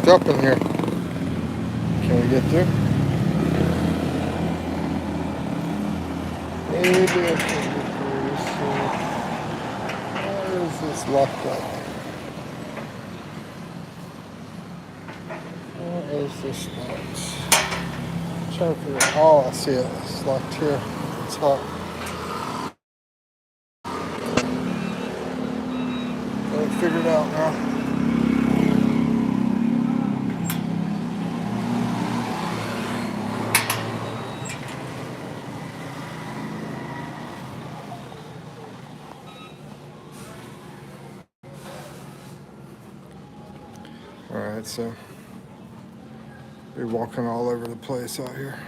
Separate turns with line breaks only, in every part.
locked up in here. Can we get through? Maybe I can get through. Why is this locked up? Why is this locked? I'm trying to figure out. Oh, I see it. It's locked here. It's locked. Got it figured out now. Alright, so we're walking all over the place out here.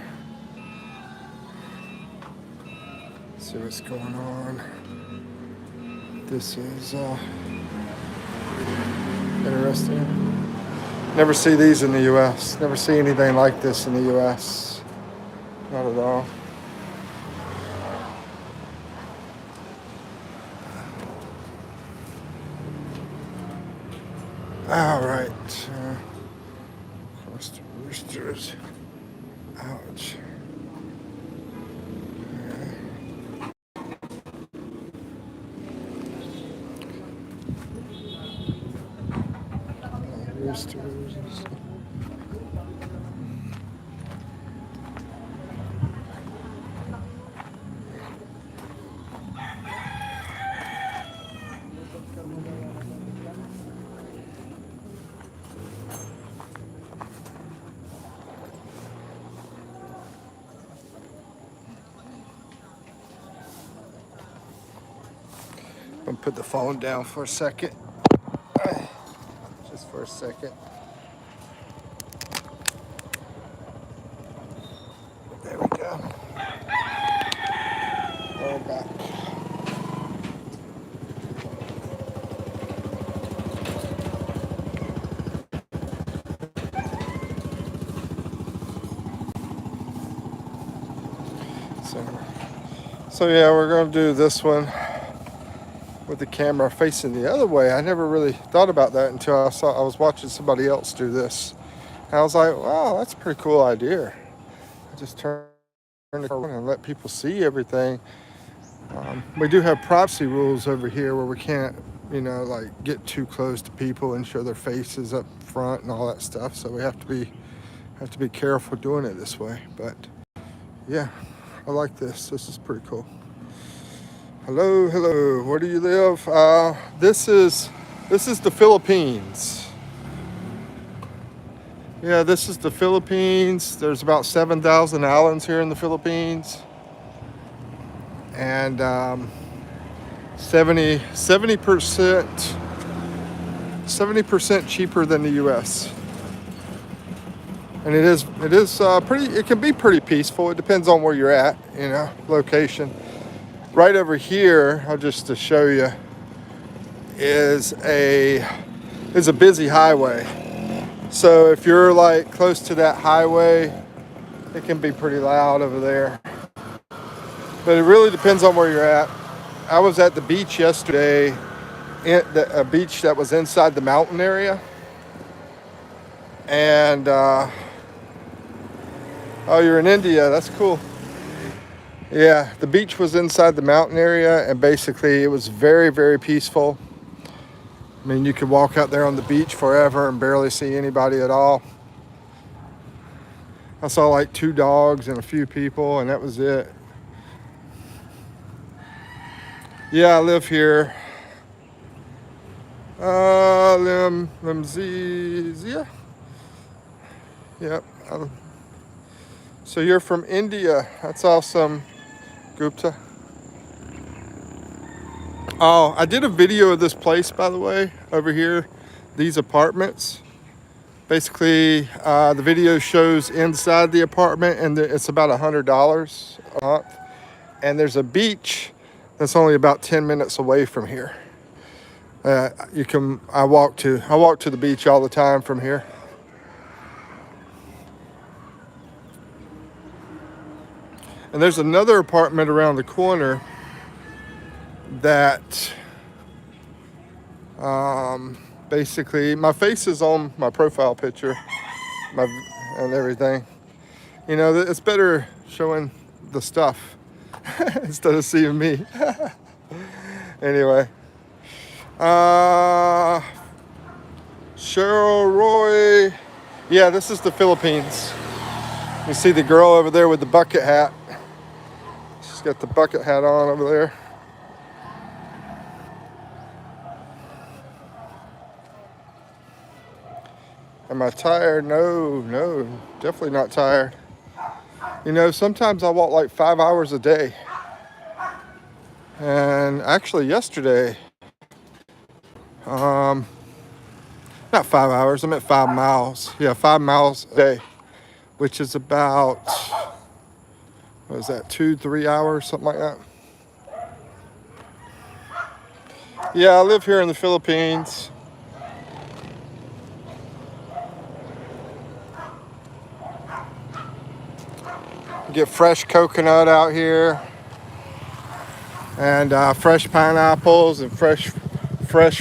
See what's going on. This is interesting. Never see these in the US. Never see anything like this in the US. Not at all. All right. Of course, the roosters. Ouch. Roosters and stuff. I'm gonna put the phone down for a second. Just for a second. There we go. Go back. So yeah, we're gonna do this one with the camera facing the other way. I never really thought about that until I was watching somebody else do this. And I was like, wow, that's a pretty cool idea. I just turn it around and let people see everything. We do have privacy rules over here where we can't, like get too close to people and show their faces up front and all that stuff. So we have to be careful doing it this way. But yeah, I like this. This is pretty cool. Hello, hello. Where do you live? This is the Philippines. Yeah, this is the Philippines. There's about 7,000 islands here in the Philippines, and 70% cheaper than the U.S. And it is pretty. It can be pretty peaceful. It depends on where you're at, location. Right over here, I'll just to show you, is a busy highway. So if you're like close to that highway, it can be pretty loud over there. But it really depends on where you're at. I was at the beach yesterday, a beach that was inside the mountain area. And, oh, you're in India, that's cool. Yeah, the beach was inside the mountain area, and basically it was very, very peaceful. I mean, you could walk out there on the beach forever and barely see anybody at all. I saw like 2 dogs and a few people, and that was it. Yeah, I live here. Limzia. Yep. So you're from India. That's awesome, Gupta. Oh, I did a video of this place, by the way, over here, these apartments. Basically, the video shows inside the apartment, and it's about $100 a month. And there's a beach that's only about 10 minutes away from here. I walk to the beach all the time from here. And there's another apartment around the corner that Basically, my face is on my profile picture, my and everything. You know, it's better showing the stuff instead of seeing me. Anyway, uh, Cheryl Roy. Yeah, this is the Philippines. You see the girl over there with the bucket hat. She's got the bucket hat on over there. Am I tired? No, definitely not tired. You know, sometimes I walk like 5 hours a day. And actually yesterday, not 5 hours, I meant 5 miles. Yeah, 5 miles a day, which is about, what is that, 2-3 hours, something like that. Yeah, I live here in the Philippines. Get fresh coconut out here, and fresh pineapples and fresh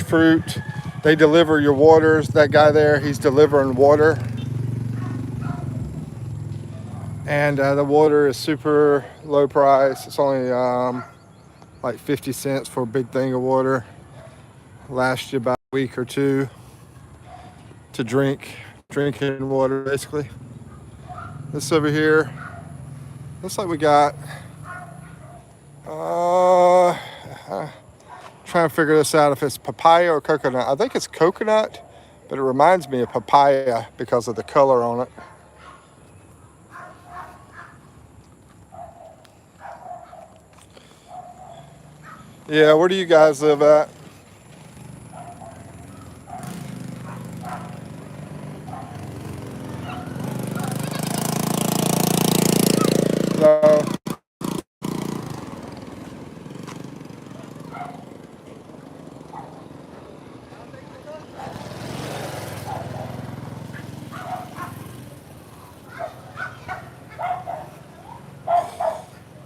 fruit. They deliver your waters. That guy there, he's delivering water, and the water is super low price. It's only like 50 cents for a big thing of water. Lasts you about a week or two to drinking water, basically. This over here looks like we got trying to figure this out if it's papaya or coconut. I think it's coconut, but it reminds me of papaya because of the color on it. Yeah, where do you guys live at? No.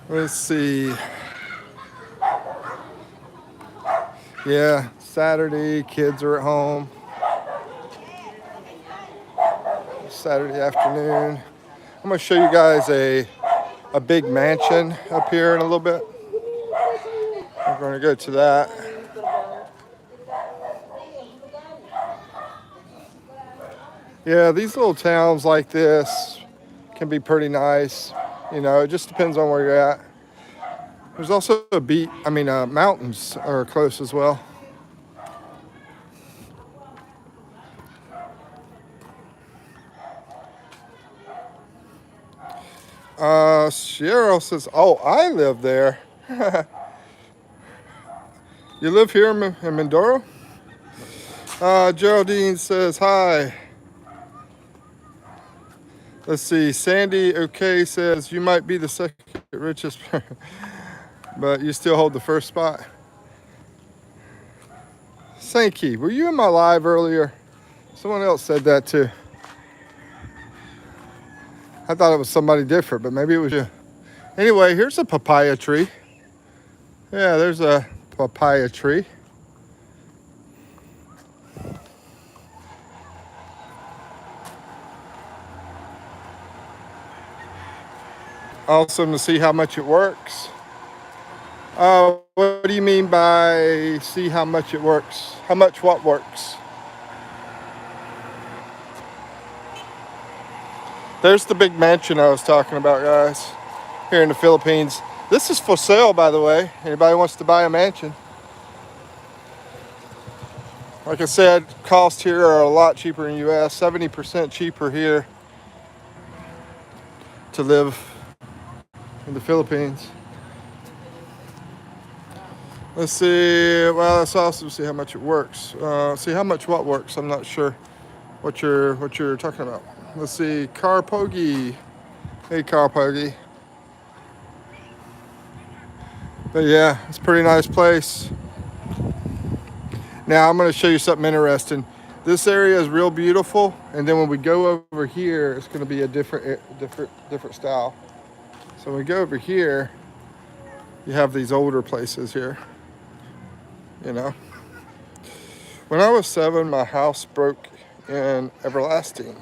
Let's see. Yeah, Saturday, kids are at home. Saturday afternoon. I'm gonna show you guys a big mansion up here in a little bit. We're gonna go to that. Yeah, these little towns like this can be pretty nice. You know, it just depends on where you're at. There's also a beach, mountains are close as well. Cheryl says, oh, I live there. You live here in Mindoro? Geraldine says, hi. Let's see, Sandy, okay, says, you might be the second richest, but you still hold the first spot. Sankey, were you in my live earlier? Someone else said that too. I thought it was somebody different, but maybe it was you. Anyway, here's a papaya tree. Yeah, there's a papaya tree. Awesome to see how much it works. What do you mean by see how much it works? How much what works? There's the big mansion I was talking about, guys, here in the Philippines. This is for sale, by the way. Anybody wants to buy a mansion? Like I said, costs here are a lot cheaper in the US, 70% cheaper here to live in the Philippines. Let's see, well, let's also see how much it works. See how much what works, I'm not sure what you're talking about. Let's see, Carpogi. Hey, Carpogi. But yeah, it's a pretty nice place. Now I'm going to show you something interesting. This area is real beautiful, and then when we go over here, it's going to be a different style. So when we go over here, you have these older places here. You know, When I was 7, my house broke in Everlasting.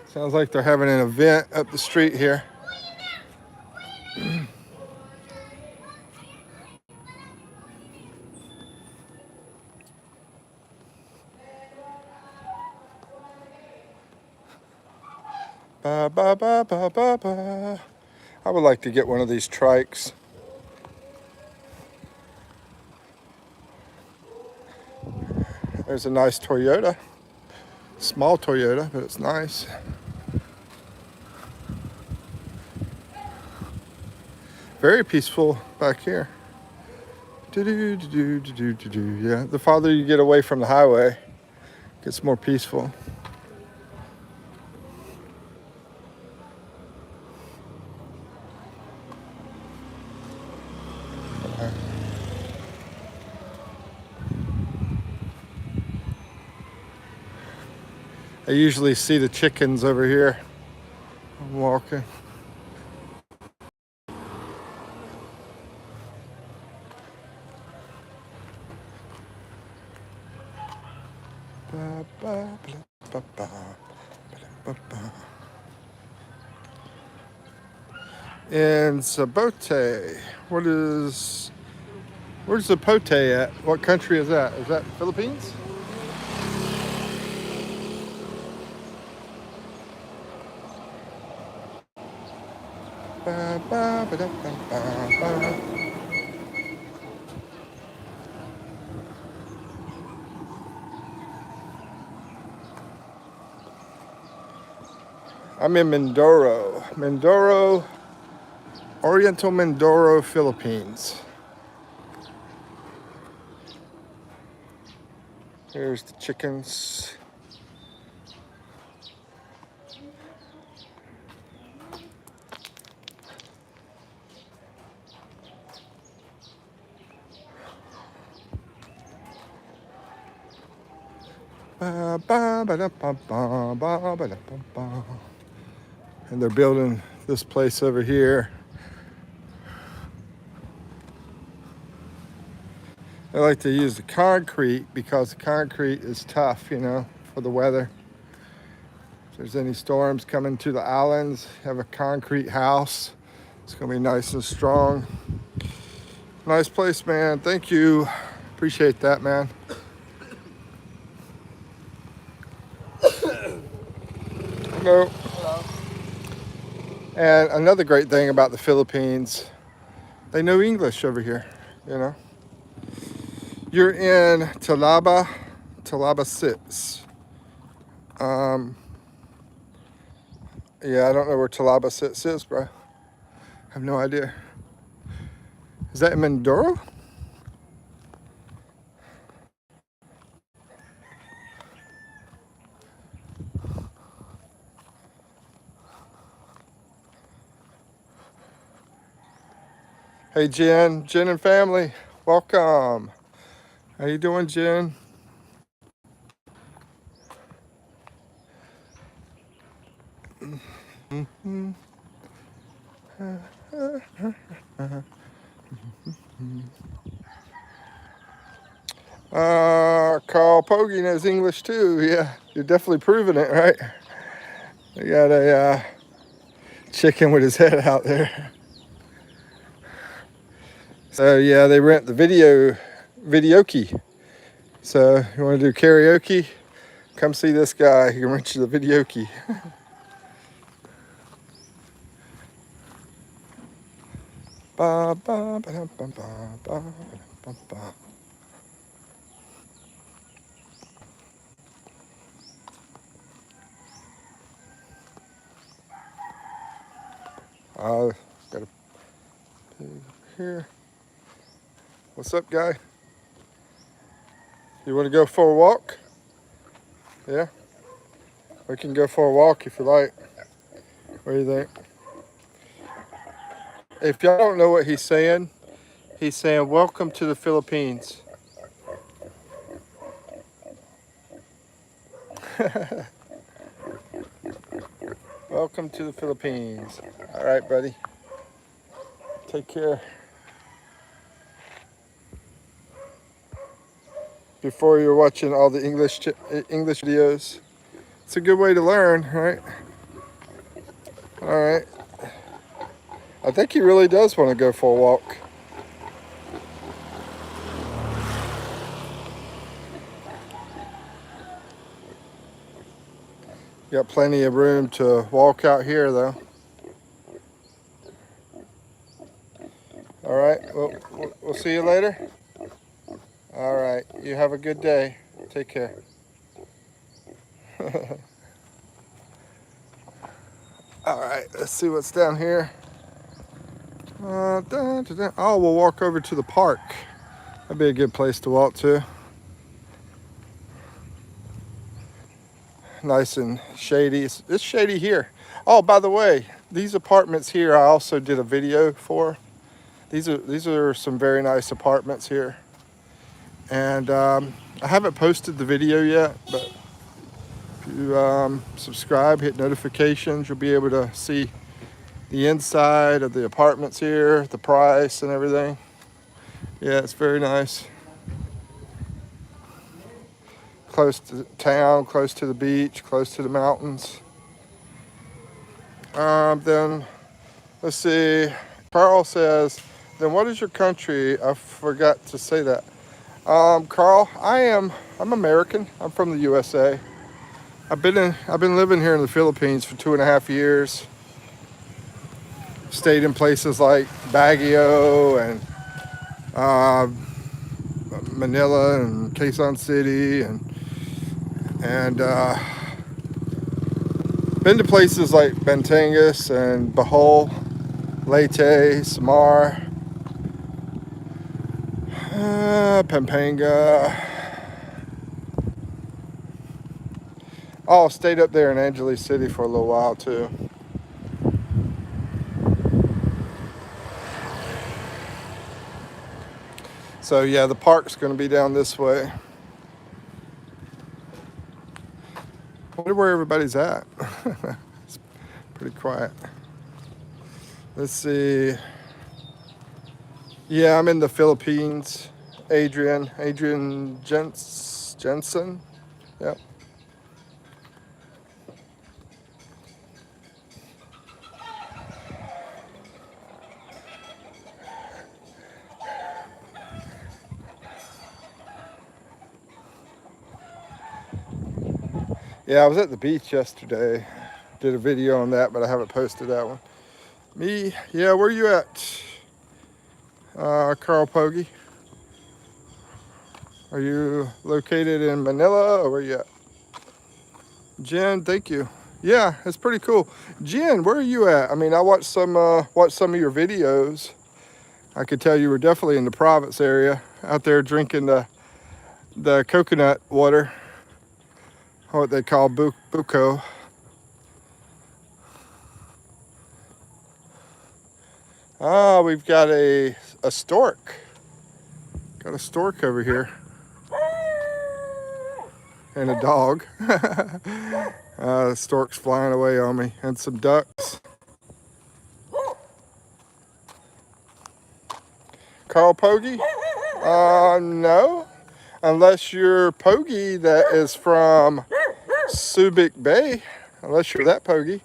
Sounds like they're having an event up the street here. Ba, ba, ba, ba, ba, ba. I would like to get one of these trikes. There's a nice Toyota. Small Toyota, but it's nice. Very peaceful back here. Yeah, the farther you get away from the highway, it gets more peaceful. I usually see the chickens over here. I'm walking. In Sabote, where's Zapote at? What country is that? Is that Philippines? I'm in Mindoro, Oriental Mindoro, Philippines. Here's the chickens. And they're building this place over here. I like to use the concrete because the concrete is tough, you know, for the weather. If there's any storms coming to the islands, have a concrete house. It's gonna be nice and strong. Nice place, man. Thank you. Appreciate that, man. Hello.
Hello.
And another great thing about the Philippines, they know English over here, you know. You're in Talaba 6. Yeah, I don't know where Talaba 6 is, bro. I have no idea. Is that in Mindoro? Hey, Jen and family, welcome. How you doing, Jen? Carl Pogge knows English too. Yeah, you're definitely proving it, right? We got a chicken with his head out there. So yeah, they rent the videoke. So you want to do karaoke? Come see this guy. He can rent you the videoke. Ba, ba, ba, ba, ba, ba, ba, ba. Got a pig here. What's up, guy? You want to go for a walk? Yeah? We can go for a walk if you like. What do you think? If y'all don't know what he's saying welcome to the Philippines. Welcome to the Philippines. All right, buddy. Take care. Before you're watching all the English videos, it's a good way to learn, right? All right. I think he really does want to go for a walk. Got plenty of room to walk out here, though. All right. We'll see you later. All right. You have a good day. Take care. All right. Let's see what's down here. Oh, we'll walk over to the park. That'd be a good place to walk to. Nice and shady. It's shady here. Oh, by the way, these apartments here I also did a video for. These are some very nice apartments here. And I haven't posted the video yet, but if you subscribe, hit notifications, you'll be able to see the inside of the apartments here, the price and everything. Yeah, it's very nice. Close to town, close to the beach, close to the mountains. Then, let's see. Carl says, then what is your country? I forgot to say that. Carl, I'm American. I'm from the USA. I've been living here in the Philippines for 2.5 years. Stayed in places like Baguio and Manila and Quezon City and been to places like Batangas and Bohol, Leyte, Samar, Pampanga. Oh, stayed up there in Angeles City for a little while too. So yeah, the park's going to be down this way. I wonder where everybody's at. It's pretty quiet. Let's see. Yeah, I'm in the Philippines. Adrian Jensen. Yep. Yeah, I was at the beach yesterday. Did a video on that, but I haven't posted that one. Me, yeah, where you at? Carl Pogge. Are you located in Manila or where you at? Jen, thank you. Yeah, it's pretty cool. Jen, where are you at? I mean, I watched some of your videos. I could tell you were definitely in the province area, out there drinking the coconut water, what they call buko. Ah, we've got a stork. Got a stork over here. And a dog. The stork's flying away on me. And some ducks. Carl Pogge? No. Unless you're Pogge that is from Subic Bay. Unless you're that Pogge.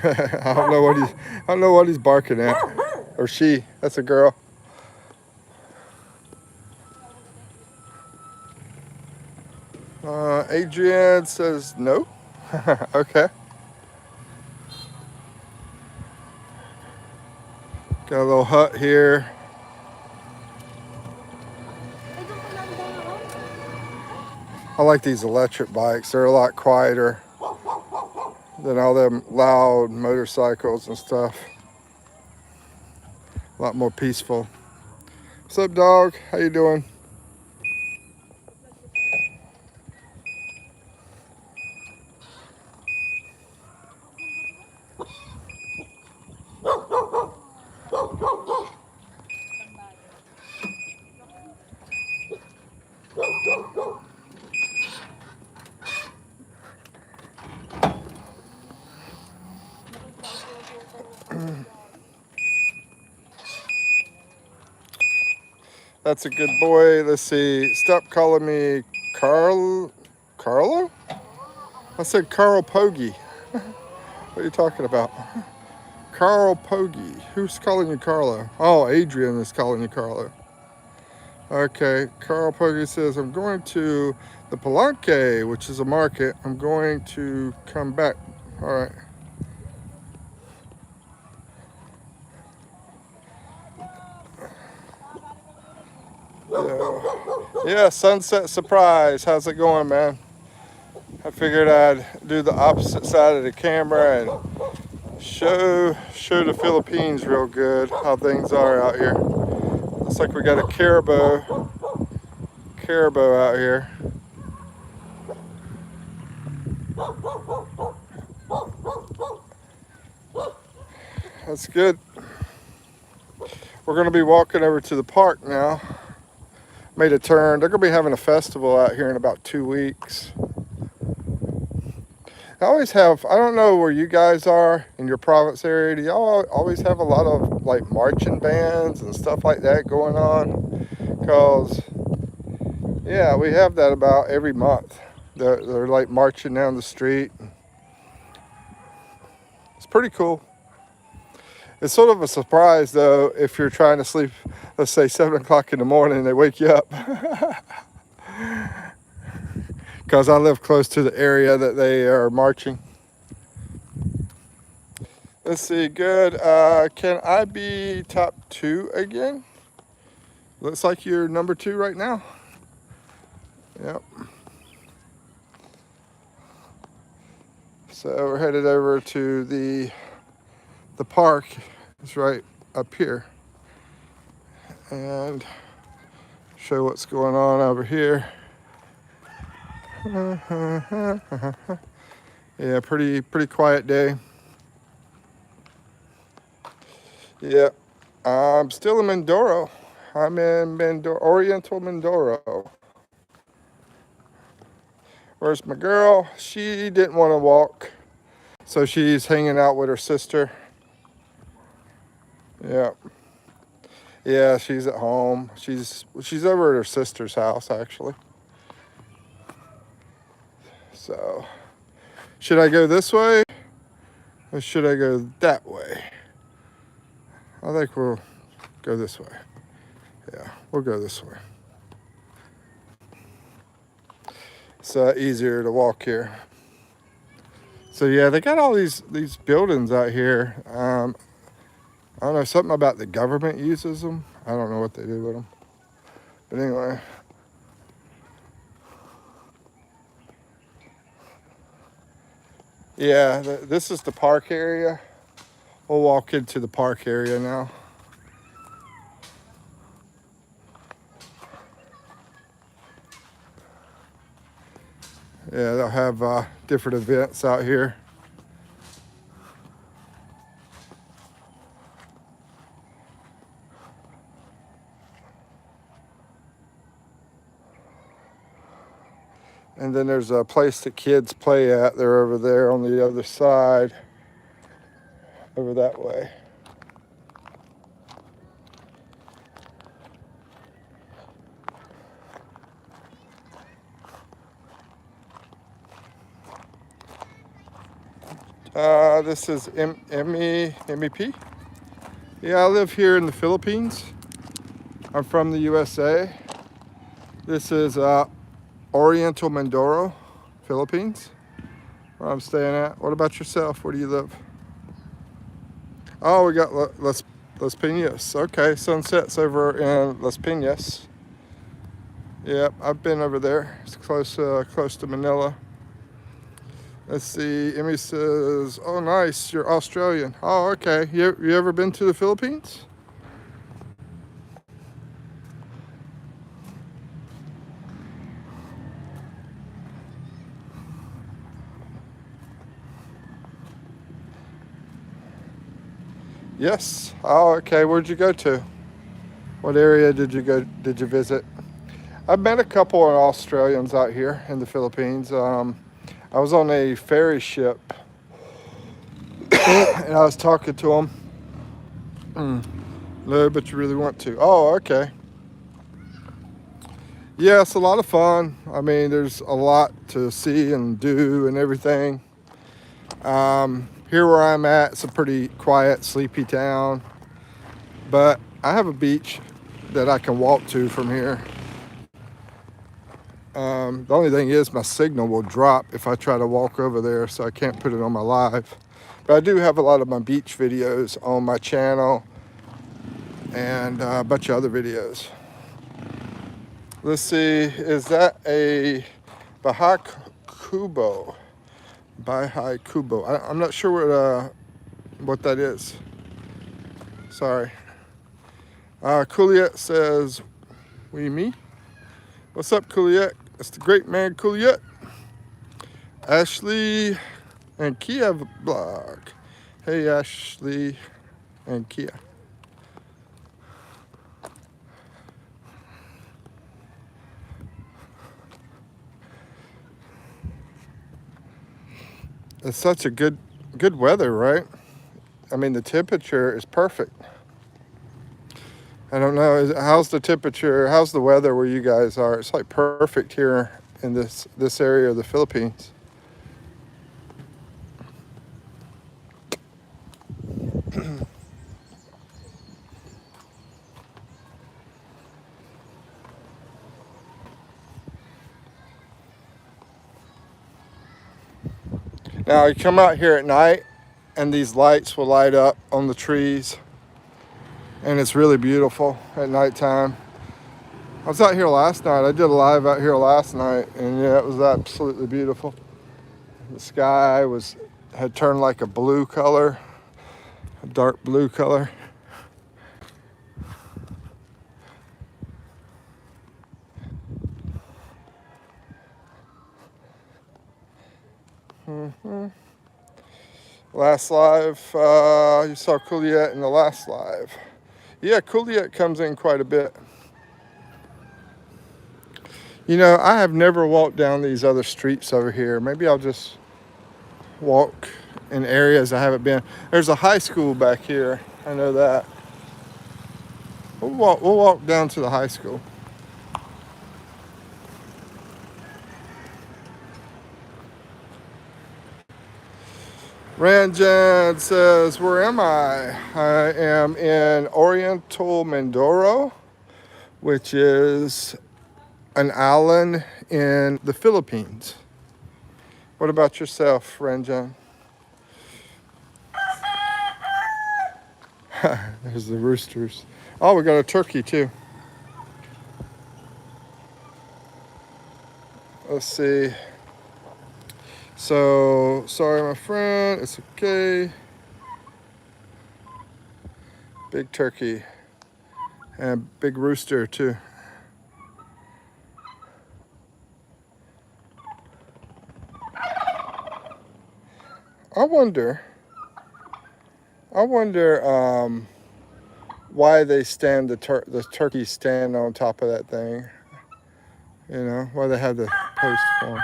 I don't know what he's barking at. Or she. That's a girl. Adrian says no. Okay. Got a little hut here. I like these electric bikes. They're a lot quieter than all them loud motorcycles and stuff. A lot more peaceful. What's up, dog? How you doing? That's a good boy. Let's see. Stop calling me Carlo? I said Carl Pogie. What are you talking about? Carl Pogie. Who's calling you Carlo? Oh, Adrian is calling you Carlo. Okay, Carl Pogie says, I'm going to the Palenque, which is a market. I'm going to come back. All right. Yeah, sunset surprise. How's it going, man? I figured I'd do the opposite side of the camera and show the Philippines real good, how things are out here. Looks like we got a caribou out here. That's good. We're gonna be walking over to the park now. Made a turn. They're gonna be having a festival out here in about 2 weeks. I always have, I don't know where you guys are in your province area. Do y'all always have a lot of like marching bands and stuff like that going on? Because, yeah, we have that about every month. They're like marching down the street. It's pretty cool. It's sort of a surprise though if you're trying to sleep, let's say 7 o'clock in the morning and they wake you up. Because I live close to the area that they are marching. Let's see, good. Can I be top 2 again? Looks like you're number 2 right now. Yep. So we're headed over to the park. It's right up here. And show what's going on over here. Yeah, pretty quiet day. Yeah, I'm still in Mindoro. I'm in Oriental Mindoro. Where's my girl? She didn't want to walk, so she's hanging out with her sister. Yeah. Yeah, she's at home. She's over at her sister's house, actually. So, should I go this way or should I go that way? I think we'll go this way. Yeah, we'll go this way. It's easier to walk here. So yeah, they got all these buildings out here. I don't know, something about the government uses them. I don't know what they do with them. But anyway. Yeah, this is the park area. We'll walk into the park area now. Yeah, they'll have different events out here. And then there's a place that kids play at. They're over there on the other side, over that way. This is MEP. Yeah, I live here in the Philippines. I'm from the USA. This is Oriental Mindoro, Philippines, where I'm staying at. What about yourself? Where do you live? Oh, we got Las Piñas. Okay, sunset's over in Las Piñas. Yep, I've been over there. It's close to Manila. Let's see. Emmy says, "Oh, nice. You're Australian. Oh, okay. You ever been to the Philippines?" Yes. Oh, okay. Where'd you go to? What area did you visit? I've met a couple of Australians out here in the Philippines. I was on a ferry ship and I was talking to them. No, but you really want to. Oh, okay. Yeah, it's a lot of fun. I mean, there's a lot to see and do and everything. Here where I'm at, it's a pretty quiet, sleepy town. But I have a beach that I can walk to from here. The only thing is my signal will drop if I try to walk over there, so I can't put it on my live. But I do have a lot of my beach videos on my channel and a bunch of other videos. Let's see, is that a Baja Kubo? Baja Kubo. I'm not sure what that is. Sorry. Kuliet says, we me? What's up, Kuliet? It's the great man, Kuliet. Ashley and Kia blog. Hey, Ashley and Kia. It's such a good weather, right? I mean, the temperature is perfect. I don't know. How's the temperature? How's the weather where you guys are? It's like perfect here in this area of the Philippines. Now, you come out here at night, and these lights will light up on the trees, and it's really beautiful at nighttime. I was out here last night. I did a live out here last night, and yeah, it was absolutely beautiful. The sky had turned like a blue color, a dark blue color. Last live, you saw Kuliet in the last live. Yeah, Kuliet comes in quite a bit. You know, I have never walked down these other streets over here. Maybe I'll just walk in areas I haven't been. There's a high school back here. I know that. We'll walk down to the high school. Ranjan says, where am I? I am in Oriental Mindoro, which is an island in the Philippines. What about yourself, Ranjan? There's the roosters. Oh, we got a turkey too. Let's see. So, sorry, my friend. It's okay. Big turkey. And big rooster too. I wonder why they stand the turkeys stand on top of that thing. You know, why they have the post for 'em.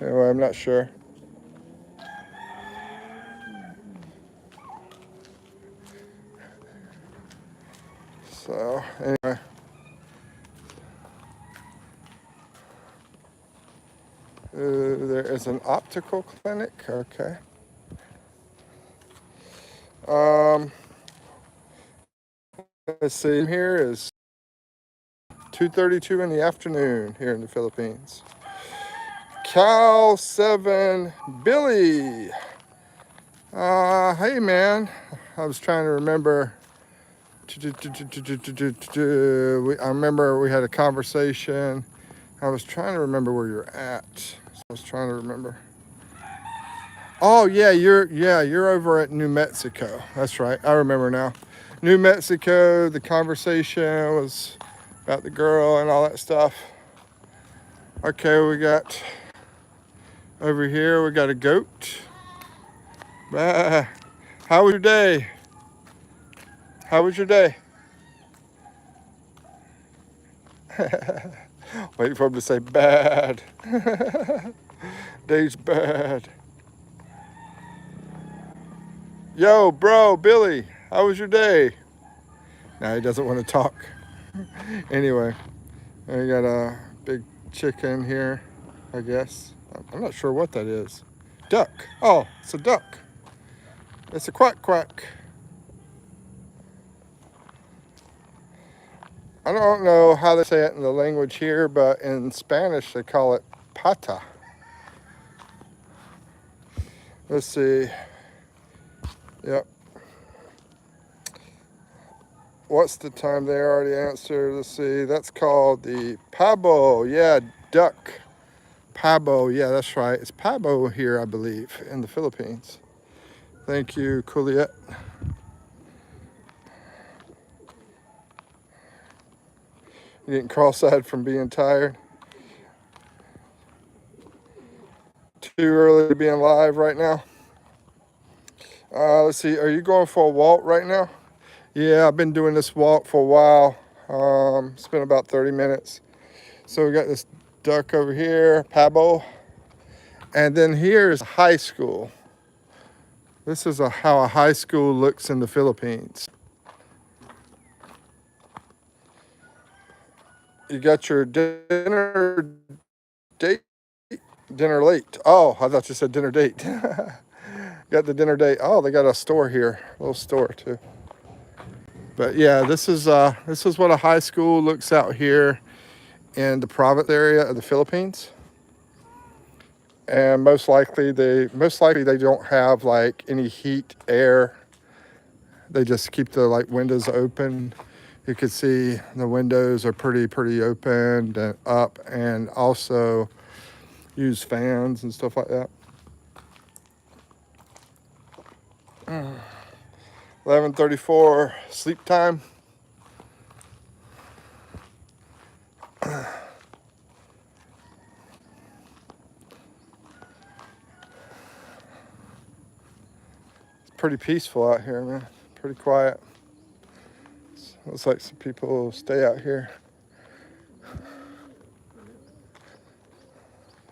Anyway, I'm not sure. So, anyway. There is an optical clinic. Okay. Let's see. Here is 2:32 in the afternoon here in the Philippines. Cal 7 Billy. Hey man. I was trying to remember. I remember we had a conversation. I was trying to remember where you're at. I was trying to remember. Oh yeah, you're over at New Mexico. That's right. I remember now. New Mexico. The conversation was about the girl and all that stuff. Okay, we got over here. We got a goat. How was your day? How was your day? Waiting for him to say bad. Day's bad. Yo, bro, Billy, how was your day? Now he doesn't want to talk. Anyway, I got a big chicken here, I guess. I'm not sure what that is. Duck. Oh, it's a duck. It's a quack quack. I don't know how they say it in the language here, but in Spanish they call it pata. Let's see. Yep. What's the time? They already answered. Let's see. That's called the pabo. Yeah, duck. Pabo. Yeah, that's right. It's pabo here, I believe, in the Philippines. Thank you, Juliet. You getting cross-eyed from being tired? Too early to be in live right now? Let's see. Are you going for a walk right now? Yeah, I've been doing this walk for a while. It's been about 30 minutes. So we got this duck over here, pabo. And then here is high school. This is how a high school looks in the Philippines. You got your dinner date? Dinner late. Oh, I thought you said dinner date. Got the dinner date. Oh, they got a store here, a little store too. But yeah, this is what a high school looks out here in the province area of the Philippines. And most likely they don't have like any heat, air. They just keep the like windows open. You can see the windows are pretty open and up, and also use fans and stuff like that. 11:34 sleep time. It's pretty peaceful out here, man. Pretty quiet. Looks like some people stay out here.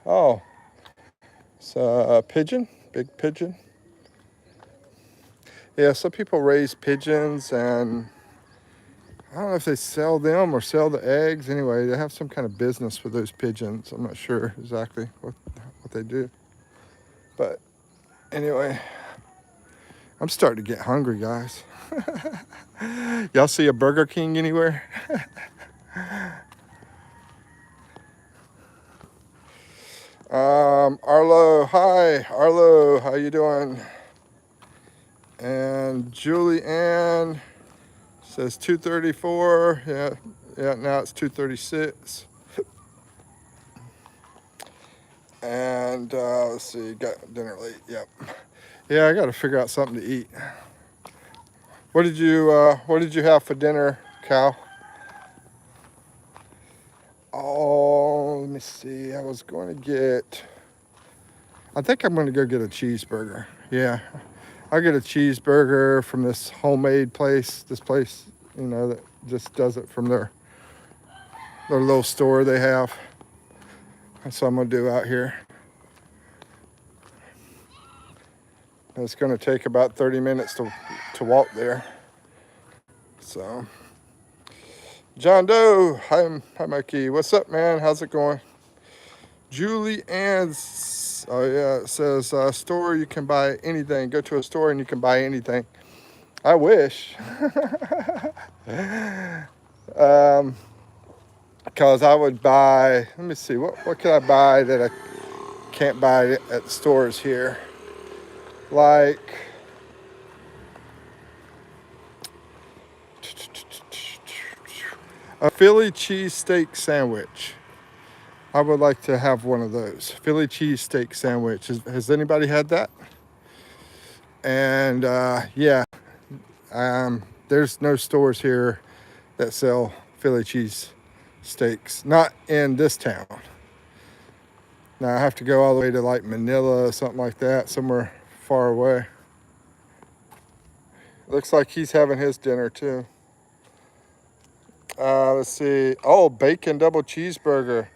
Oh, it's a pigeon, big pigeon. Yeah, some people raise pigeons, and I don't know if they sell them or sell the eggs. Anyway, they have some kind of business with those pigeons. I'm not sure exactly what they do. But anyway, I'm starting to get hungry, guys. Y'all see a Burger King anywhere? Arlo, hi. Arlo, how you doing? And Julie Ann says 2:34. Yeah, now it's 2:36. And let's see, got dinner late. Yep. Yeah, I got to figure out something to eat. What did you have for dinner, Cal? Oh, let me see. I think I'm going to go get a cheeseburger. Yeah. I'll get a cheeseburger from this homemade place. This place, that just does it from their little store they have. That's what I'm going to do out here. It's going to take about 30 minutes to walk there. So, John Doe, hi Mikey. What's up, man? How's it going? Julie Ann's, oh yeah, it says store you can buy anything. Go to a store and you can buy anything. I wish. Because I would buy, let me see, what can I buy that I can't buy at the stores here? Like, a Philly cheesesteak sandwich. I would like to have one of those. Philly cheesesteak sandwich. Has anybody had that? And there's no stores here that sell Philly cheese steaks. Not in this town. Now I have to go all the way to like Manila or something like that, somewhere far away. Looks like he's having his dinner too. Let's see. Oh, bacon double cheeseburger.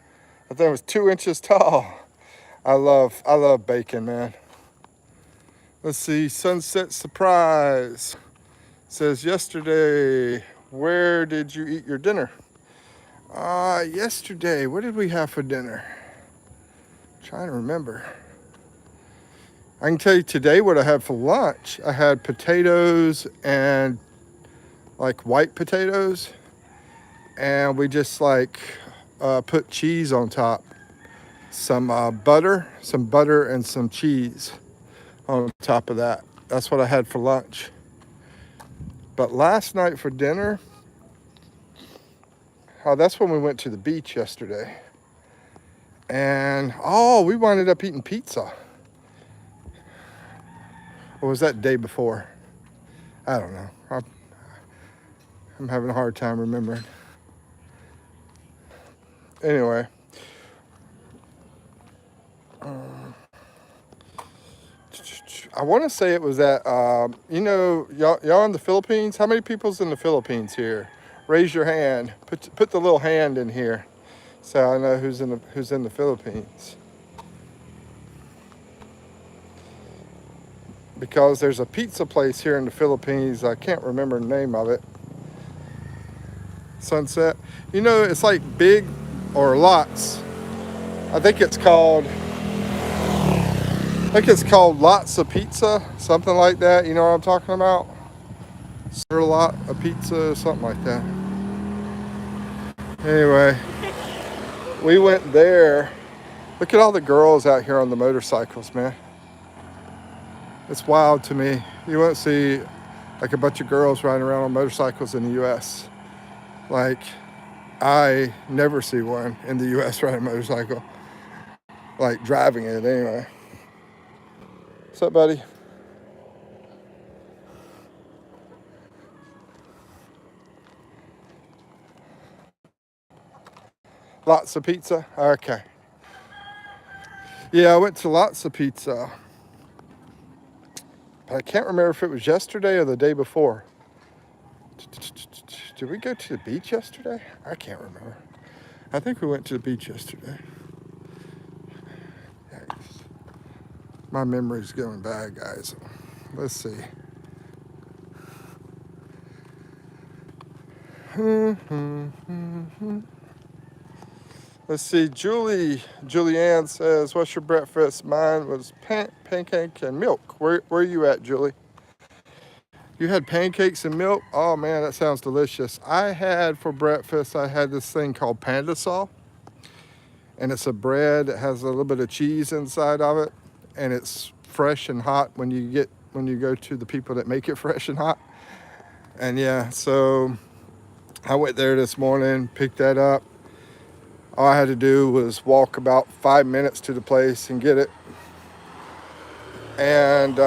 I think it was 2 inches tall. I love bacon, man. Let's see. Sunset surprise. Says yesterday, where did you eat your dinner? Yesterday, what did we have for dinner? I'm trying to remember. I can tell you today what I had for lunch. I had potatoes and like white potatoes, and we just like put cheese on top. Some butter and some cheese on top of that. That's what I had for lunch. But last night for dinner, that's when we went to the beach yesterday. And we wound up eating pizza. Or was that day before? I don't know. I'm having a hard time remembering. Anyway. I want to say it was at, y'all in the Philippines? How many people's in the Philippines here? Raise your hand. Put the little hand in here so I know who's in the Philippines. Because there's a pizza place here in the Philippines. I can't remember the name of it. Sunset. It's like Big or Lots. I think it's called Lots of Pizza, something like that. You know what I'm talking about? Sir Lot of Pizza, something like that. Anyway, we went there. Look at all the girls out here on the motorcycles, man. It's wild to me. You won't see like a bunch of girls riding around on motorcycles in the U.S. Like, I never see one in the U.S. riding a motorcycle. Like, driving it anyway. What's up, buddy? Lots of Pizza? Okay. Yeah, I went to Lots of Pizza. But I can't remember if it was yesterday or the day before. Did we go to the beach yesterday? I can't remember. I think we went to the beach yesterday. My memory's going bad, guys. Let's see. Let's see. Julianne says, "What's your breakfast?" Mine was pancake and milk. Where are you at, Julie? You had pancakes and milk? Oh man, that sounds delicious. I had for breakfast, I had this thing called pandesal. And it's a bread that has a little bit of cheese inside of it. And it's fresh and hot when you go to the people that make it fresh and hot. And yeah, so I went there this morning, picked that up. All I had to do was walk about 5 minutes to the place and get it. And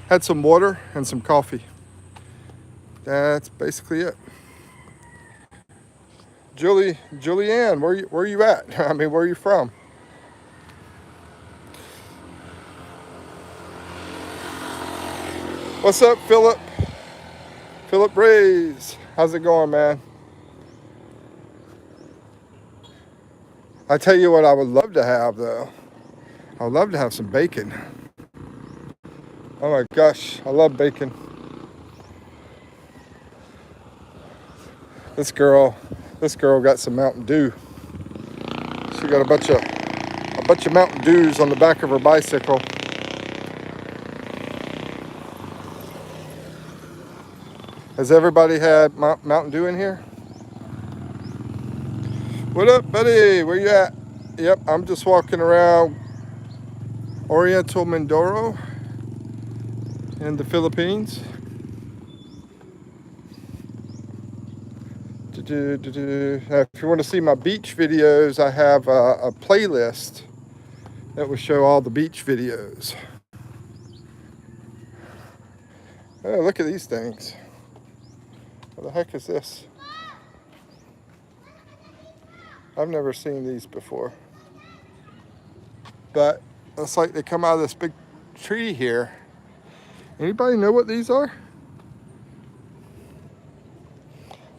had some water and some coffee. That's basically it. Julianne, where you at? I mean, where are you from? What's up, Philip? Philip Rays. How's it going, man? I tell you what I would love to have, though. I would love to have some bacon. Oh my gosh, I love bacon. This girl got some Mountain Dew. She got a bunch of Mountain Dews on the back of her bicycle. Has everybody had Mountain Dew in here? What up, buddy? Where you at? Yep, I'm just walking around Oriental Mindoro in the Philippines. If you want to see my beach videos, I have a playlist that will show all the beach videos. Oh, look at these things. What the heck is this? I've never seen these before. But it's like they come out of this big tree here. Anybody know what these are?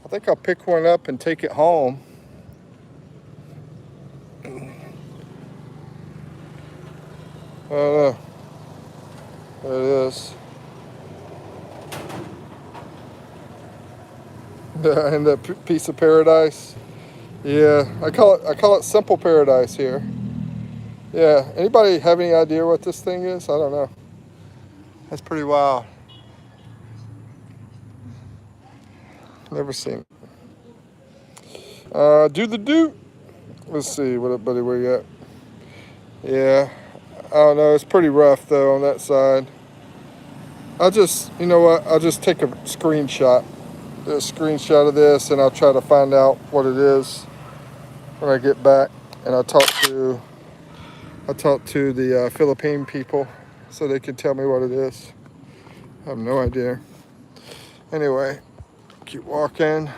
I think I'll pick one up and take it home. I don't know. There it is. And that piece of paradise. Yeah, I call it simple paradise here. Yeah, anybody have any idea what this thing is? I don't know. That's pretty wild. Never seen it. Do the do. Let's see, buddy, where you at? Yeah, I don't know. It's pretty rough though on that side. You know what? I'll just take a screenshot. Do a screenshot of this, and I'll try to find out what it is when I get back. And I'll talk to the Philippine people so they can tell me what it is. I have no idea. Anyway, keep walking.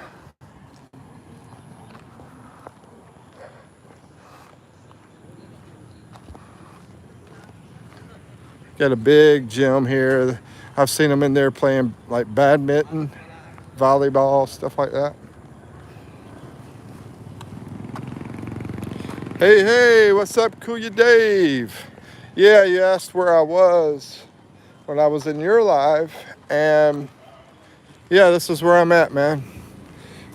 Got a big gym here. I've seen them in there playing like badminton, volleyball, stuff like that. Hey, what's up, Kuya Dave? Yeah, you asked where I was when I was in your live, and yeah, this is where I'm at, man.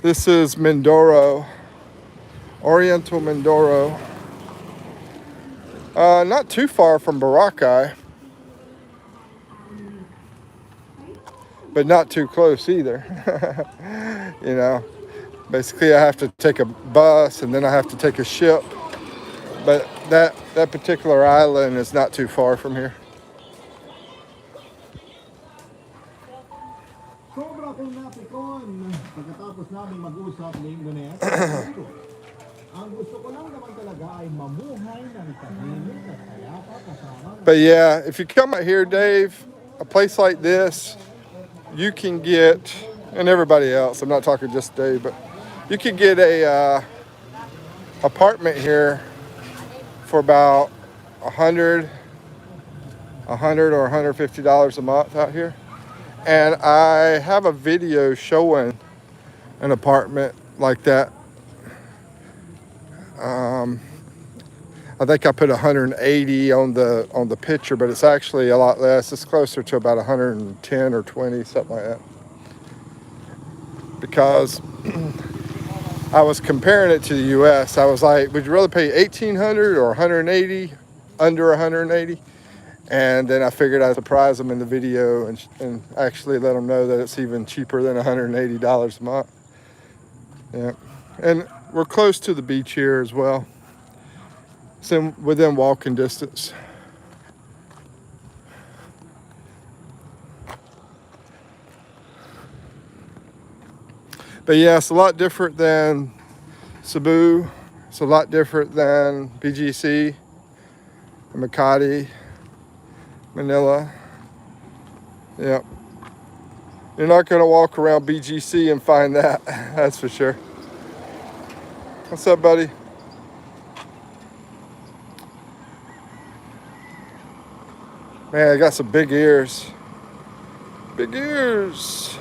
This is Mindoro, Oriental Mindoro. Not too far from Boracay, but not too close either. You know, basically I have to take a bus and then I have to take a ship. But that particular island is not too far from here. But yeah, if you come out here, Dave, a place like this, you can get, and everybody else, I'm not talking just Dave, but you can get a apartment here for about $100 or $150 a month out here. And I have a video showing an apartment like that. I think I put 180 on the picture, but it's actually a lot less. It's closer to about 110 or 20, something like that. Because I was comparing it to the U.S. I was like, would you rather pay $1,800 or 180, under 180? And then I figured I'd surprise them in the video and actually let them know that it's even cheaper than $180 a month. Yeah, and we're close to the beach here as well. It's within walking distance. But yeah, it's a lot different than Cebu. It's a lot different than BGC, Makati, Manila. Yep. You're not going to walk around BGC and find that. That's for sure. What's up, buddy? Man, I got some big ears. Big ears.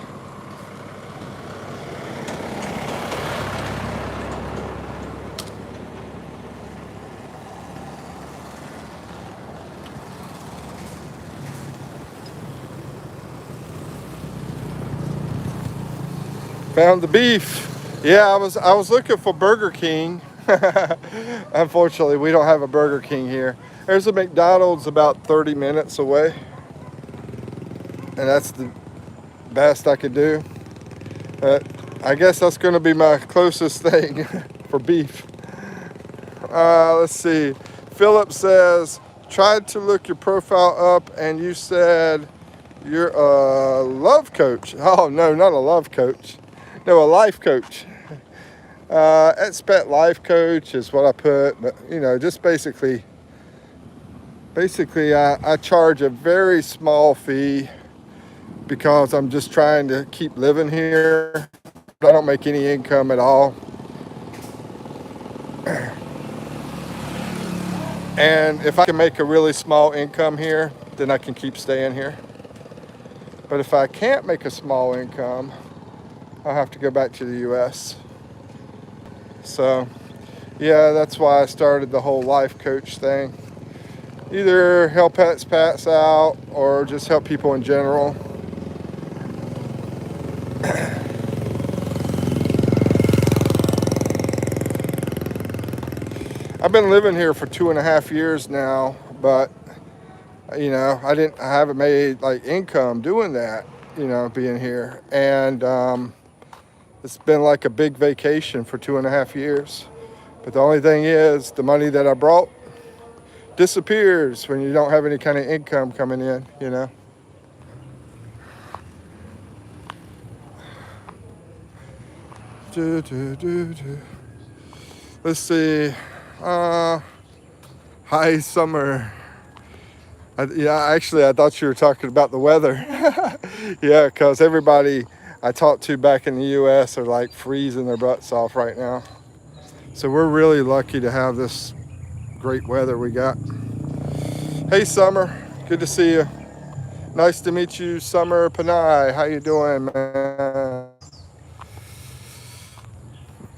Found the beef. Yeah, I was looking for Burger King. Unfortunately, we don't have a Burger King here. There's a McDonald's about 30 minutes away. And that's the best I could do. I guess that's going to be my closest thing for beef. Let's see. Philip says, tried to look your profile up and you said you're a love coach. Oh, no, not a love coach. No, a life coach. Expat life coach is what I put. But, you know, just basically I charge a very small fee because I'm just trying to keep living here. I don't make any income at all. And if I can make a really small income here, then I can keep staying here. But if I can't make a small income, I'll have to go back to the US. So, yeah, that's why I started the whole life coach thing. Either help expats out or just help people in general. I've been living here for 2.5 years now, but I haven't made like income doing that, being here. And it's been like a big vacation for 2.5 years. But the only thing is, the money that I brought disappears when you don't have any kind of income coming in. Let's see. Hi, summer. Actually, I thought you were talking about the weather. Yeah, because everybody I talk to back in the US are like freezing their butts off right now. So we're really lucky to have this great weather we got. Hey, Summer. Good to see you. Nice to meet you, Summer Panay. How you doing, man?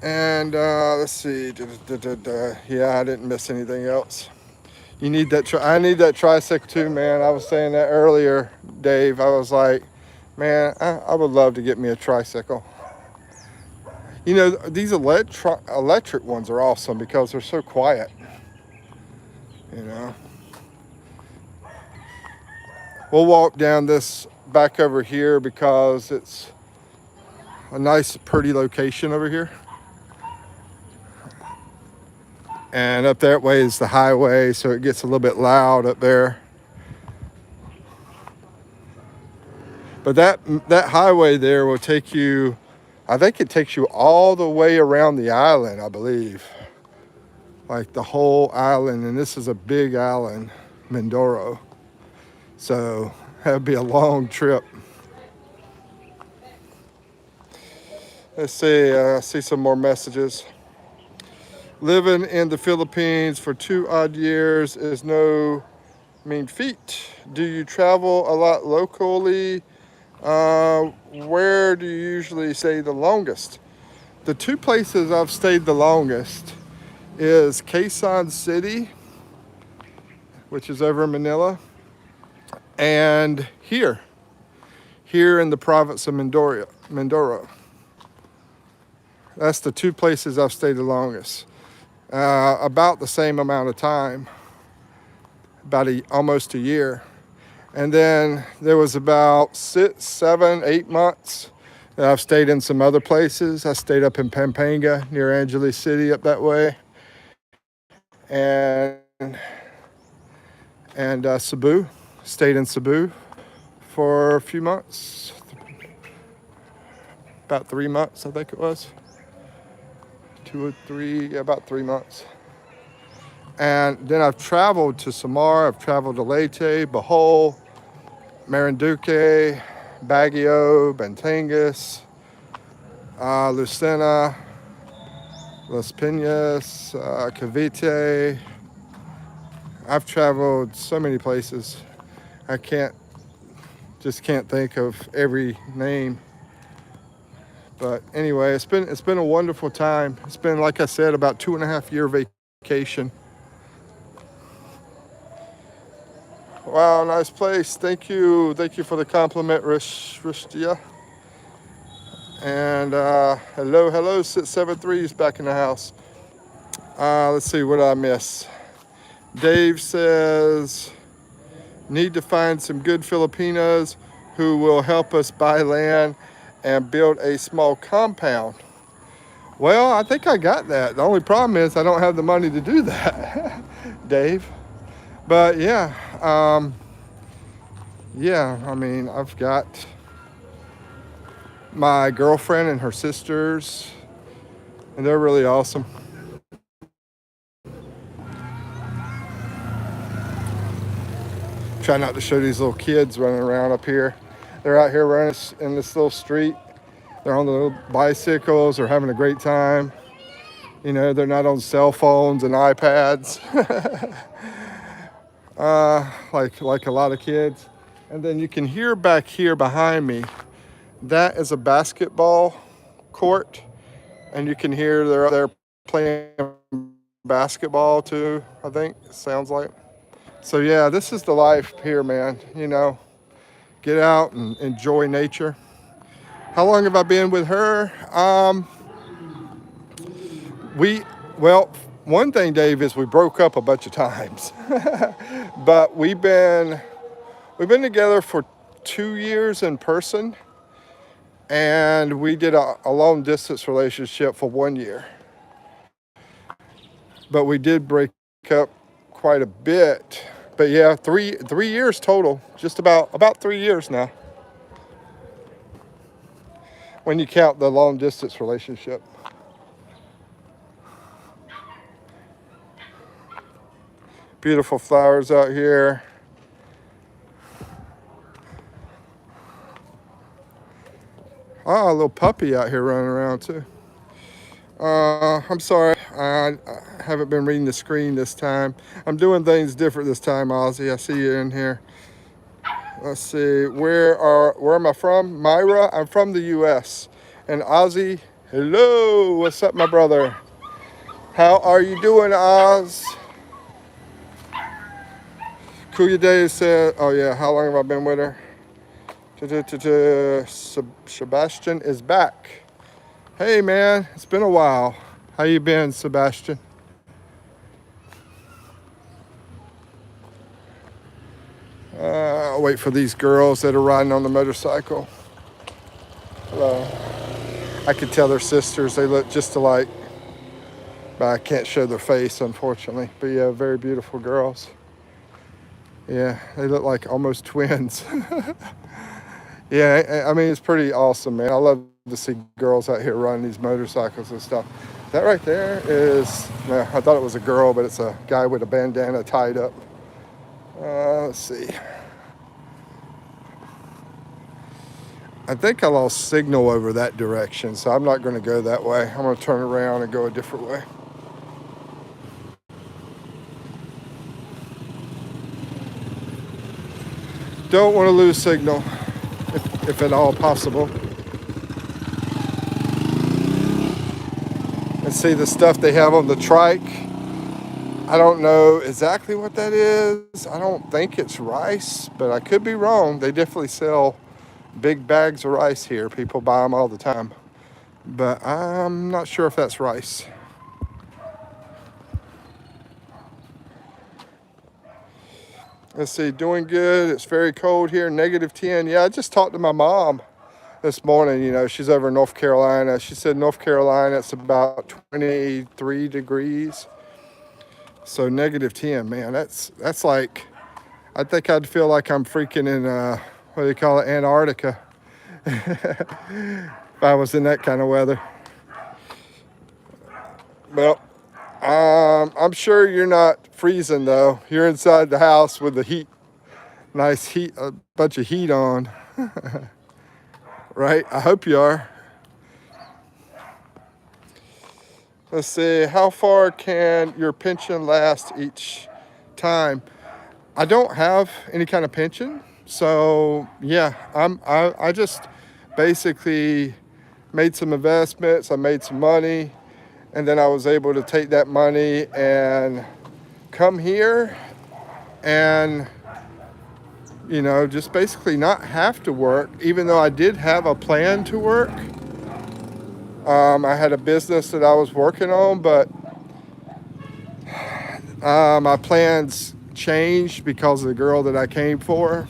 And let's see. Yeah, I didn't miss anything else. You need that. I need that tricycle too, man. I was saying that earlier, Dave. I was like, man, I would love to get me a tricycle. These electric ones are awesome because they're so quiet. We'll walk down this back over here because it's a nice, pretty location over here. And up that way is the highway, so it gets a little bit loud up there. But that highway there will take you, I think it takes you all the way around the island, I believe. Like the whole island, and this is a big island, Mindoro. So that'd be a long trip. Let's see, I see some more messages. Living in the Philippines for 2 odd years is no mean feat. Do you travel a lot locally? Where do you usually stay the longest? The 2 places I've stayed the longest is Quezon City, which is over in Manila, and here in the province of Mindoro. That's the 2 places I've stayed the longest. About the same amount of time, about almost a year. And then there was about 6, 7, 8 months that I've stayed in some other places. I stayed up in Pampanga near Angeles City up that way. And Cebu, stayed in Cebu for a few months, about 3 months, I think it was. 2 or 3, about 3 months. And then I've traveled to Samar, I've traveled to Leyte, Bohol, Marinduque, Baguio, Batangas, Lucena, Las Piñas, Cavite. I've traveled so many places. I can't think of every name. But anyway, it's been a wonderful time. It's been, like I said, about 2.5-year vacation. Wow, nice place. Thank you for the compliment, Rishtia. And hello, 673 is back in the house. Let's see, what did I miss? Dave says, need to find some good Filipinos who will help us buy land and build a small compound. Well, I think I got that. The only problem is I don't have the money to do that, Dave. But yeah, I mean, I've got my girlfriend and her sisters, and they're really awesome. Try not to show these little kids running around up here. They're out here running in this little street. They're on the little bicycles. They're having a great time. They're not on cell phones and iPads. Like a lot of kids. And then you can hear back here behind me, that is a basketball court, and you can hear they're up there playing basketball too, I think it sounds like. So yeah, this is the life here, man. Get out and enjoy nature. How long have I been with her? We well, one thing, Dave, is we broke up a bunch of times, but we've been together for 2 years in person, and we did a long distance relationship for 1 year. But we did break up quite a bit. But yeah, three years total. Just about 3 years now, when you count the long distance relationship. Beautiful flowers out here. Ah, a little puppy out here running around too. I'm sorry, I haven't been reading the screen this time. I'm doing things different this time, Ozzy. I see you in here. Let's see, where am I from? Myra, I'm from the U.S. And Ozzy, hello, what's up, my brother? How are you doing, Oz? Kuya Day said, oh yeah, how long have I been with her? Sebastian is back. Hey man, it's been a while. How you been, Sebastian? I'll wait for these girls that are riding on the motorcycle. Hello. I could tell they're sisters. They look just alike, but I can't show their face, unfortunately. But yeah, very beautiful girls. Yeah, they look like almost twins. Yeah, I mean, it's pretty awesome, man. I love to see girls out here running these motorcycles and stuff. That right there is, well, I thought it was a girl, but it's a guy with a bandana tied up. Let's see. I think I lost signal over that direction, so I'm not going to go that way. I'm going to turn around and go a different way. Don't want to lose signal, if at all possible. And see the stuff they have on the trike. I don't know exactly what that is. I don't think it's rice, but I could be wrong. They definitely sell big bags of rice here. People buy them all the time. But I'm not sure if that's rice. Let's see, doing good. It's very cold here, -10. Yeah, I just talked to my mom this morning. She's over in North Carolina. She said North Carolina, it's about 23 degrees. So -10, man, that's like, I think I'd feel like I'm freaking in, what do you call it, Antarctica. If I was in that kind of weather. Well, I'm sure you're not freezing though. You're inside the house with the heat, nice heat, a bunch of heat on. Right? I hope you are. Let's see, how far can your pension last each time? I don't have any kind of pension, so yeah, I just basically made some investments. I made some money, and then I was able to take that money and come here and just basically not have to work, even though I did have a plan to work. I had a business that I was working on, but my plans changed because of the girl that I came for.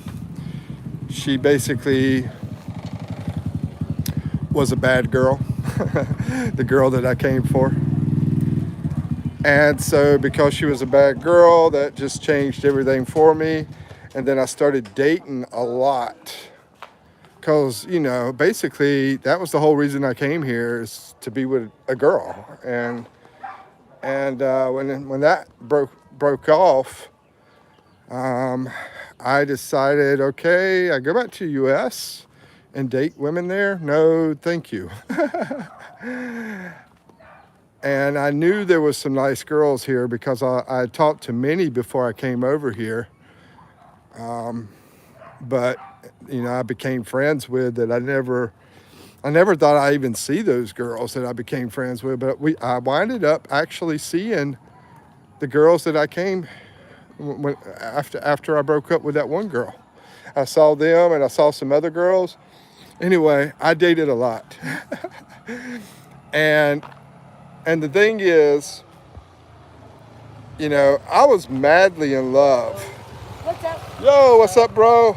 She basically was a bad girl, the girl that I came for. And so because she was a bad girl, that just changed everything for me. And then I started dating a lot. Because, basically that was the whole reason I came here, is to be with a girl. And when that broke off, I decided, okay, I go back to the U.S. and date women there. No, thank you. And I knew there was some nice girls here because I talked to many before I came over here. But I became friends with that I never I never thought I'd even see those girls that I became friends with, but I winded up actually seeing the girls that I came after I broke up with that one girl. I saw them and I saw some other girls. Anyway, I dated a lot. and the thing is, I was madly in love.
What's up?
Yo, what's up, bro?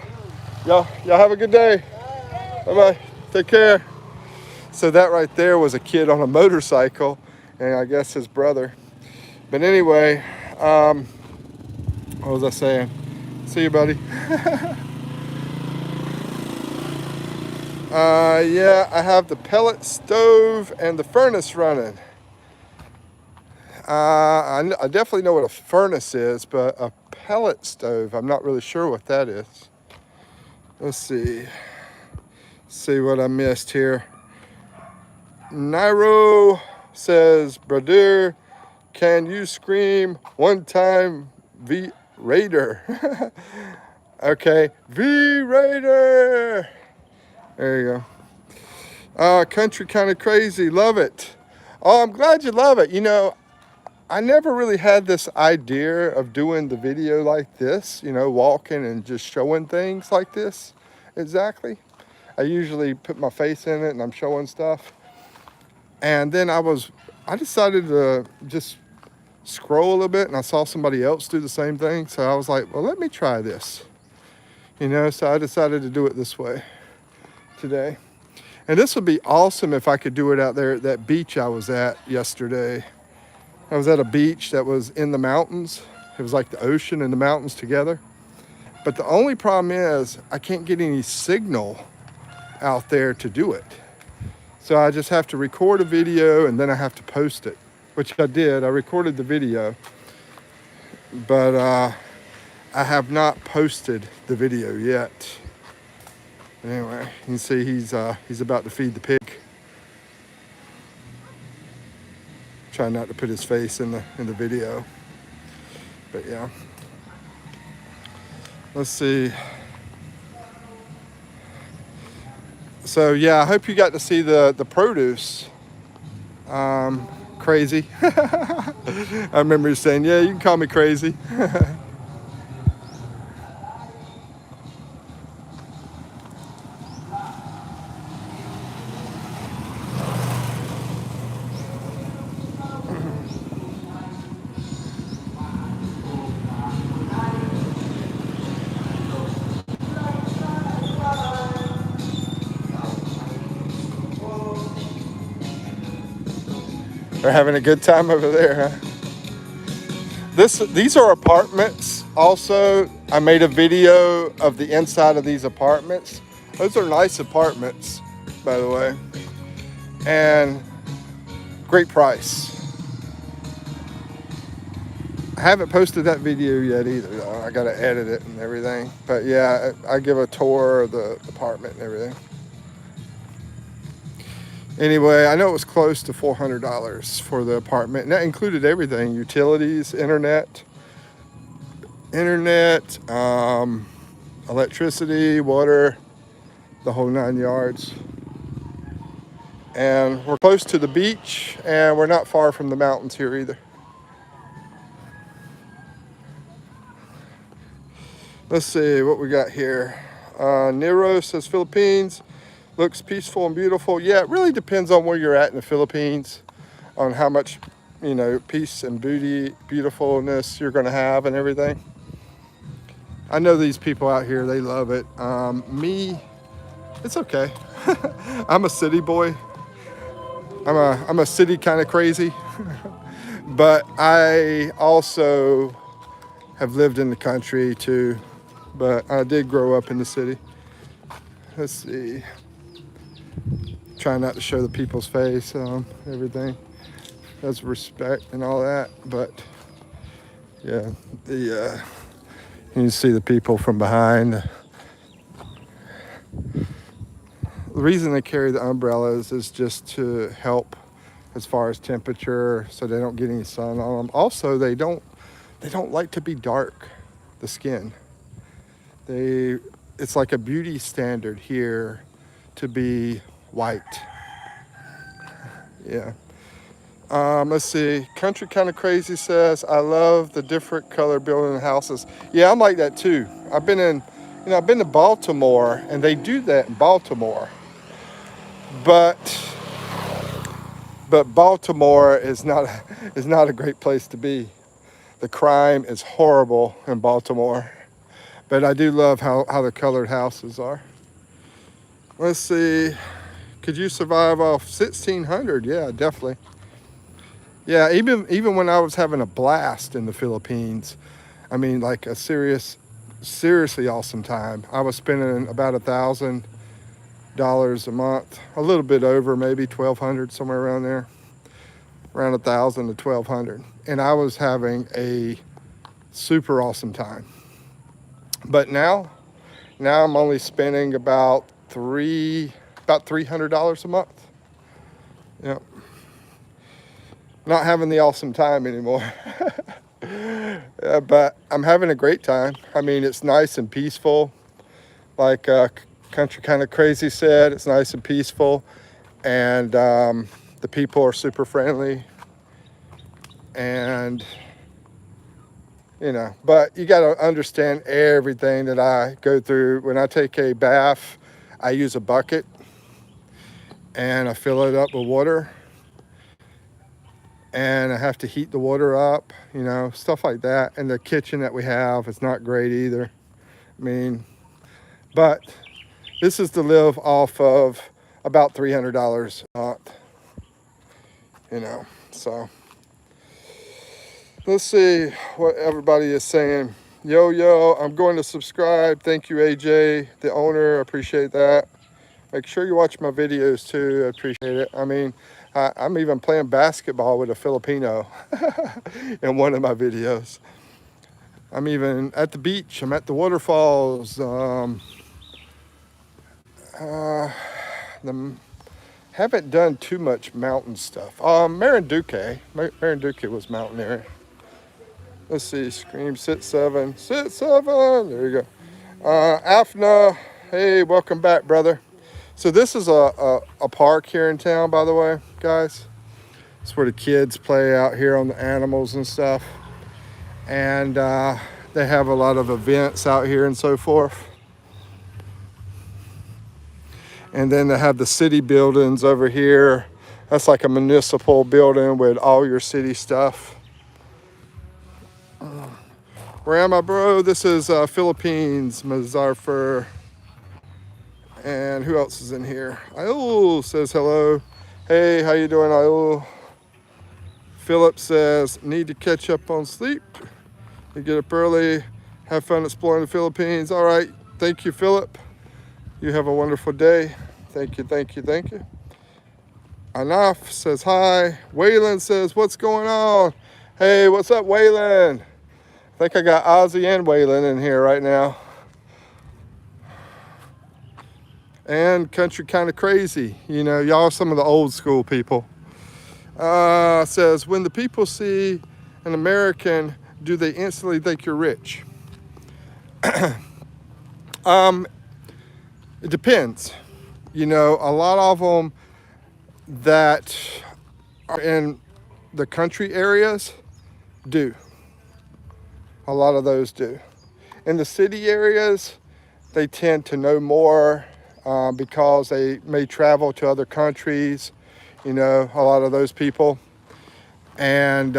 Y'all have a good day. Bye-bye. Take care. So that right there was a kid on a motorcycle, and I guess his brother. But anyway, what was I saying? See you, buddy. Yeah, I have the pellet stove and the furnace running. I definitely know what a furnace is, but a pellet stove, I'm not really sure what that is. Let's see. See what I missed here. Nairo says, brother, can you scream one time V-Raider? Okay, V-Raider. There you go. Country kind of crazy, love it. Oh, I'm glad you love it. I never really had this idea of doing the video like this, walking and just showing things like this. Exactly. I usually put my face in it and I'm showing stuff. And then I decided to just scroll a little bit, and I saw somebody else do the same thing. So I was like, well, let me try this. So I decided to do it this way today. And this would be awesome if I could do it out there at that beach I was at yesterday. I was at a beach that was in the mountains. It was like the ocean and the mountains together. But the only problem is I can't get any signal out there to do it. So I just have to record a video and then I have to post it, which I did. I recorded the video, but I have not posted the video yet. Anyway, you can see he's about to feed the pig. Trying not to put his face in the video, but yeah. Let's see. So yeah, I hope you got to see the produce. Crazy. I remember you saying, yeah, you can call me crazy. They're having a good time over there, huh? These are apartments. Also, I made a video of the inside of these apartments. Those are nice apartments, by the way, and great price. I haven't posted that video yet either, though. I gotta edit it and everything. But yeah, I give a tour of the apartment and everything. Anyway, I know it was close to $400 for the apartment, and that included everything: utilities, internet, electricity, water, the whole 9 yards. And we're close to the beach, and we're not far from the mountains here either. Let's see what we got here. Nero says Philippines looks peaceful and beautiful. Yeah, it really depends on where you're at in the Philippines, on how much, peace and beautifulness you're going to have and everything. I know these people out here, they love it. Me, it's okay. I'm a city boy. I'm a city kind of crazy. But I also have lived in the country too. But I did grow up in the city. Let's see. Trying not to show the people's face, everything. That's respect and all that. But yeah, you can see the people from behind. The reason they carry the umbrellas is just to help as far as temperature, so they don't get any sun on them. Also, they don't like to be dark, the skin. It's like a beauty standard here to be white. Yeah. Let's see. Country Kind of Crazy says, I love the different color building houses. Yeah, I'm like that too. I've been to Baltimore, and they do that in Baltimore. But Baltimore is not a great place to be. The crime is horrible in Baltimore. But I do love how the colored houses are. Let's see. Could you survive off 1,600? Yeah, definitely. Yeah, even when I was having a blast in the Philippines, I mean, like a seriously awesome time. I was spending about $1,000 a month, a little bit over, maybe 1,200, somewhere around there, around 1,000 to 1,200, and I was having a super awesome time. But now I'm only spending about $300 a month. Yep. Not having the awesome time anymore. But I'm having a great time. I mean, it's nice and peaceful. Like Country Kind of Crazy said, it's nice and peaceful. And the people are super friendly. And, but you got to understand everything that I go through. When I take a bath, I use a bucket and I fill it up with water. And I have to heat the water up, stuff like that. And the kitchen that we have is not great either. I mean, but this is to live off of about $300 a month, so. Let's see what everybody is saying. Yo, I'm going to subscribe. Thank you, AJ, the owner. I appreciate that. Make sure you watch my videos too. I appreciate it. I mean, I'm even playing basketball with a Filipino in one of my videos. I'm even at the beach. I'm at the waterfalls. Haven't done too much mountain stuff. Marinduque. Marinduque was mountain area. Let's see. Scream, sit seven. Sit seven. There you go. Afna. Hey, welcome back, brother. So this is a park here in town, by the way, guys. It's where the kids play out here on the animals and stuff. And they have a lot of events out here and so forth. And then they have the city buildings over here. That's like a municipal building with all your city stuff. Where am I, bro? This is Philippines, Mazarfur. And who else is in here? Ayul says hello. Hey, how you doing, Ayul? Philip says, need to catch up on sleep. You get up early, have fun exploring the Philippines. All right, thank you, Philip. You have a wonderful day. Thank you. Anaf says hi. Waylon says, what's going on? Hey, what's up, Waylon? I think I got Ozzy and Waylon in here right now. And Country Kind of Crazy. Y'all are some of the old school people. Says, when the people see an American, do they instantly think you're rich? It depends. A lot of them that are in the country areas do. A lot of those do. In the city areas, they tend to know more because they may travel to other countries, a lot of those people. And,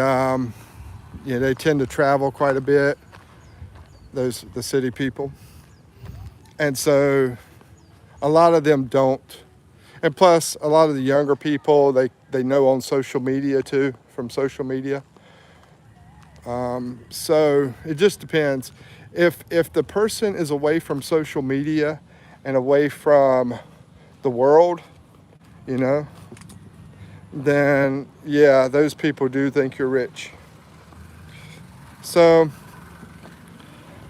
they tend to travel quite a bit, the city people. And so a lot of them don't. And plus, a lot of the younger people, they know on social media too, from social media. So it just depends. If the person is away from social media and away from the world, then yeah, those people do think you're rich. So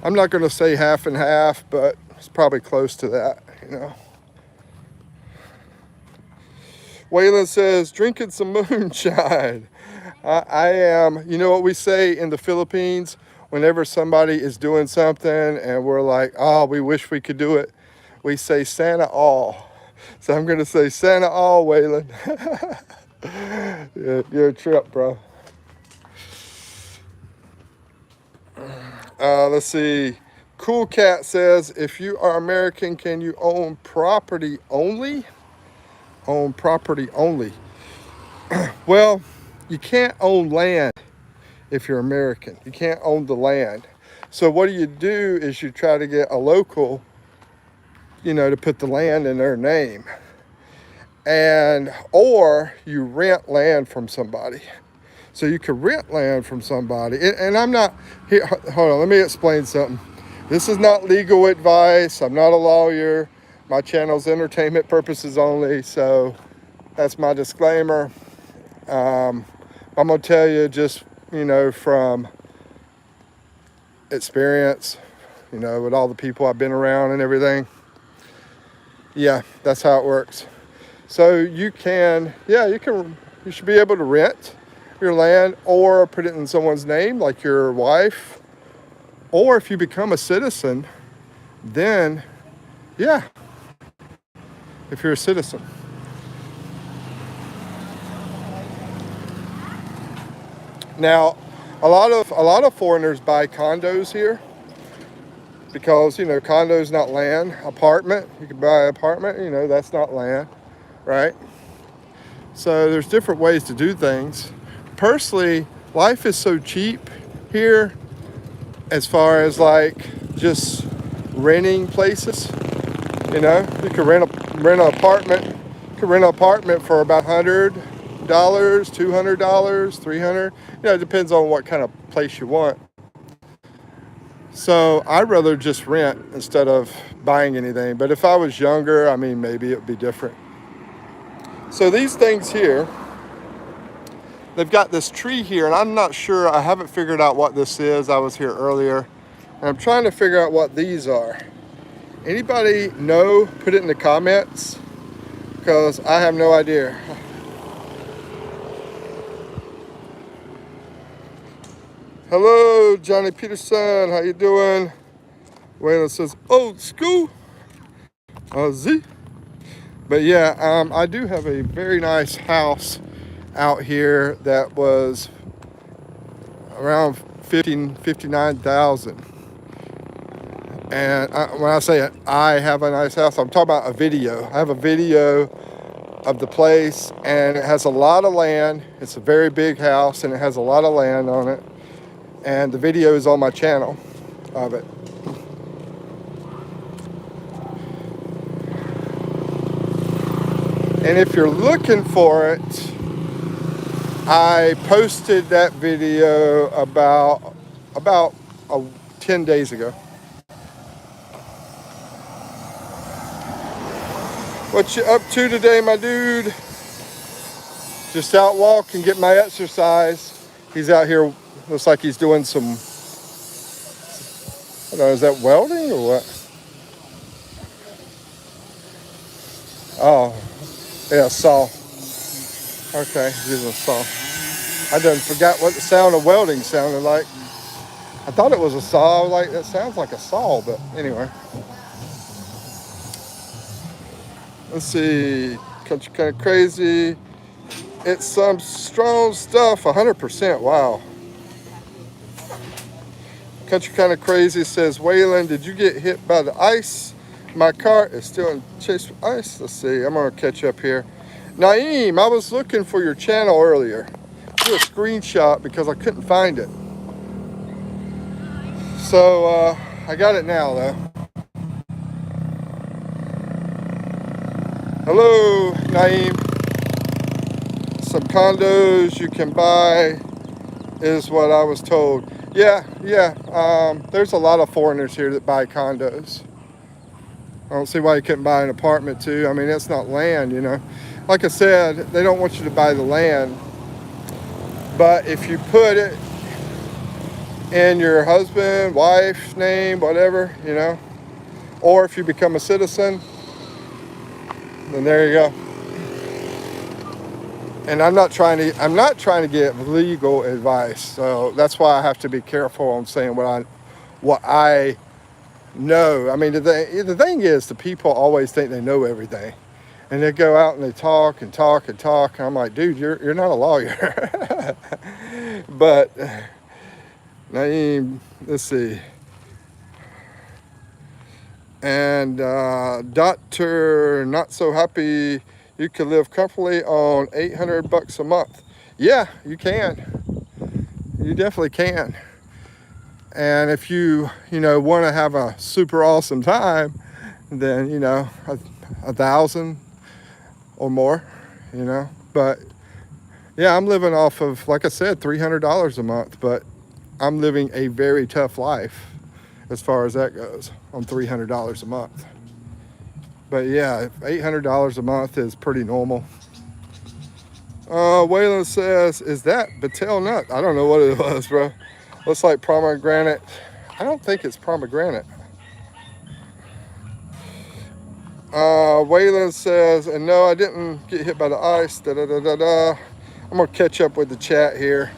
I'm not going to say half and half, but it's probably close to that, Waylon says, drinking some moonshine. I am, what we say in the Philippines, whenever somebody is doing something and we're like, oh, we wish we could do it, we say Sana all. So I'm going to say Santa all, Waylon. You're a trip, bro. Let's see. Cool Cat says, if you are American, can you own property only? Own property only. Well, you can't own land if you're American. You can't own the land. So what do? Is you try to get a local, to put the land in their name. Or you rent land from somebody. So you can rent land from somebody. And I'm not, here, hold on, let me explain something. This is not legal advice. I'm not a lawyer. My channel's entertainment purposes only. So that's my disclaimer. I'm going to tell you just, from experience, with all the people I've been around and everything. Yeah, that's how it works. So you should be able to rent your land or put it in someone's name, like your wife. Or if you become a citizen, then, yeah, if you're a citizen. Now, a lot of foreigners buy condos here because, condos not land. Apartment, you can buy an apartment, that's not land, right? So there's different ways to do things. Personally, life is so cheap here as far as like just renting places. You can rent an apartment. You can rent an apartment for about $100, $200, $300. It depends on what kind of place you want. So I'd rather just rent instead of buying anything. But if I was younger, maybe it would be different. So these things here, they've got this tree here, and I'm not sure, I haven't figured out what this is. I was here earlier, and I'm trying to figure out what these are. Anybody know? Put it in the comments, because I have no idea. Hello, Johnny Peterson, how you doing? Waylon says, old school. Z. But yeah, I do have a very nice house out here that was around $59,000. And when I say I have a nice house, I'm talking about a video. I have a video of the place, and it has a lot of land. It's a very big house, and it has a lot of land on it. And the video is on my channel of it. And if you're looking for it, I posted that video about 10 days ago. What you up to today, my dude? Just out walking, get my exercise. He's out here, looks like he's doing some, I don't know, is that welding or what? Oh, yeah, saw. Okay, using a saw. I done forgot what the sound of welding sounded like. I thought it was a saw. I was like, that sounds like a saw, but anyway. Let's see. Country Kind of Crazy. It's some strong stuff. 100%. Wow. Country Kind of Crazy says, Waylon, did you get hit by the ice? My car is still in chase with ice. Let's see. I'm going to catch up here. Naeem, I was looking for your channel earlier. Do a screenshot because I couldn't find it. So I got it now though. Hello, Naeem. Some condos you can buy is what I was told. Yeah. There's a lot of foreigners here that buy condos. I don't see why you couldn't buy an apartment too. That's not land, Like I said, they don't want you to buy the land. But if you put it in your husband, wife's name, whatever, or if you become a citizen, then there you go. And I'm not trying to give legal advice. So that's why I have to be careful on saying what I know. The thing is, the people always think they know everything. And they go out and they talk and talk and talk. I'm like, dude, you're not a lawyer. But Naeem, let's see. And Doctor Not So Happy, you can live comfortably on $800 a month. Yeah, you can. You definitely can. And if you want to have a super awesome time, then a thousand or more, But yeah, I'm living off of, like I said, $300 a month, but I'm living a very tough life as far as that goes on $300 a month. But yeah, $800 a month is pretty normal. Waylon says, is that Battelle nut? I don't know what it was, bro. Looks like pomegranate. I don't think it's pomegranate. Waylon says, and no, I didn't get hit by the ice. Da da da da da. I'm gonna catch up with the chat here.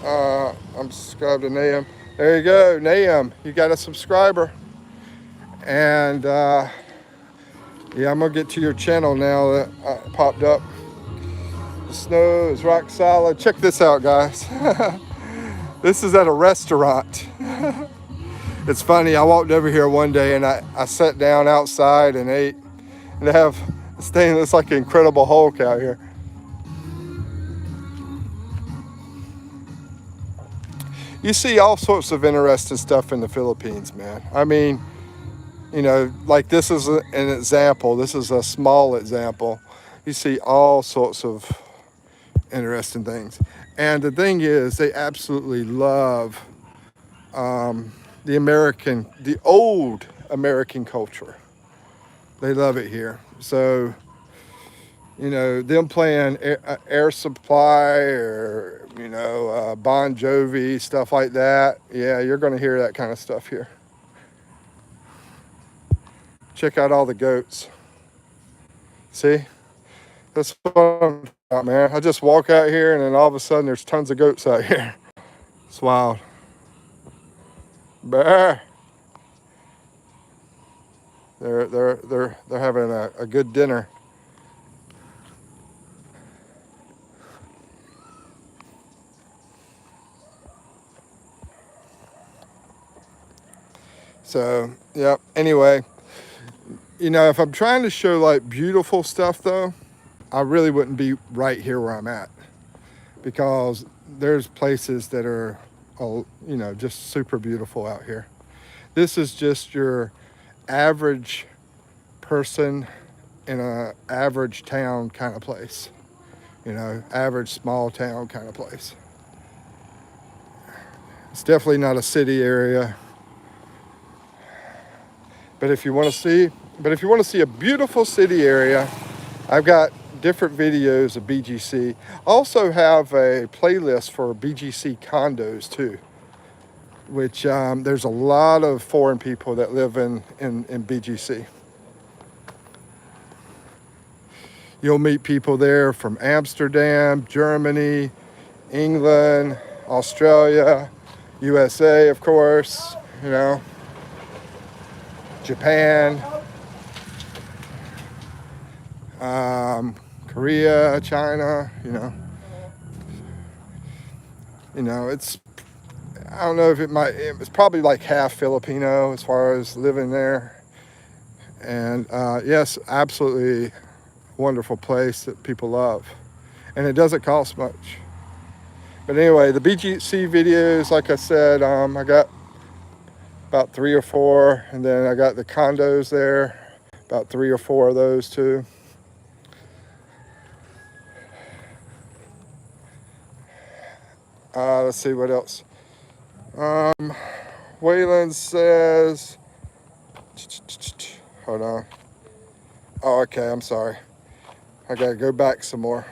I'm subscribed to Nahum. There you go, Nahum. You got a subscriber. And yeah, I'm gonna get to your channel now that popped up. The snow is rock solid. Check this out, guys. This is at a restaurant. It's funny, I walked over here one day and I sat down outside and ate. And they have this thing that's like an Incredible Hulk out here. You see all sorts of interesting stuff in the Philippines, man. I mean, like this is an example. This is a small example. You see all sorts of interesting things. And the thing is, they absolutely love the old American culture. They love it here. So, them playing Air Supply or, Bon Jovi, stuff like that. Yeah, you're going to hear that kind of stuff here. Check out all the goats. See? That's what I'm talking about, man. I just walk out here and then all of a sudden there's tons of goats out here. It's wild. Bah. They're having a good dinner. So, yeah, anyway, if I'm trying to show like beautiful stuff though, I really wouldn't be right here where I'm at, because there's places that are, just super beautiful out here. This is just your average person in a average town kind of place, average small town kind of place. It's definitely not a city area. But if you want to see a beautiful city area, I've got different videos of BGC. I also have a playlist for BGC condos too, which there's a lot of foreign people that live in BGC. You'll meet people there from Amsterdam, Germany, England, Australia, USA, of course, Japan, Korea, China, it's, I don't know if it's probably like half Filipino as far as living there. And yes, absolutely wonderful place that people love. And it doesn't cost much. But anyway, the BGC videos, like I said, I got about 3 or 4, and then I got the condos there, about 3 or 4 of those too. Let's see what else. Waylon says, hold on. Oh, okay, I'm sorry. I gotta go back some more.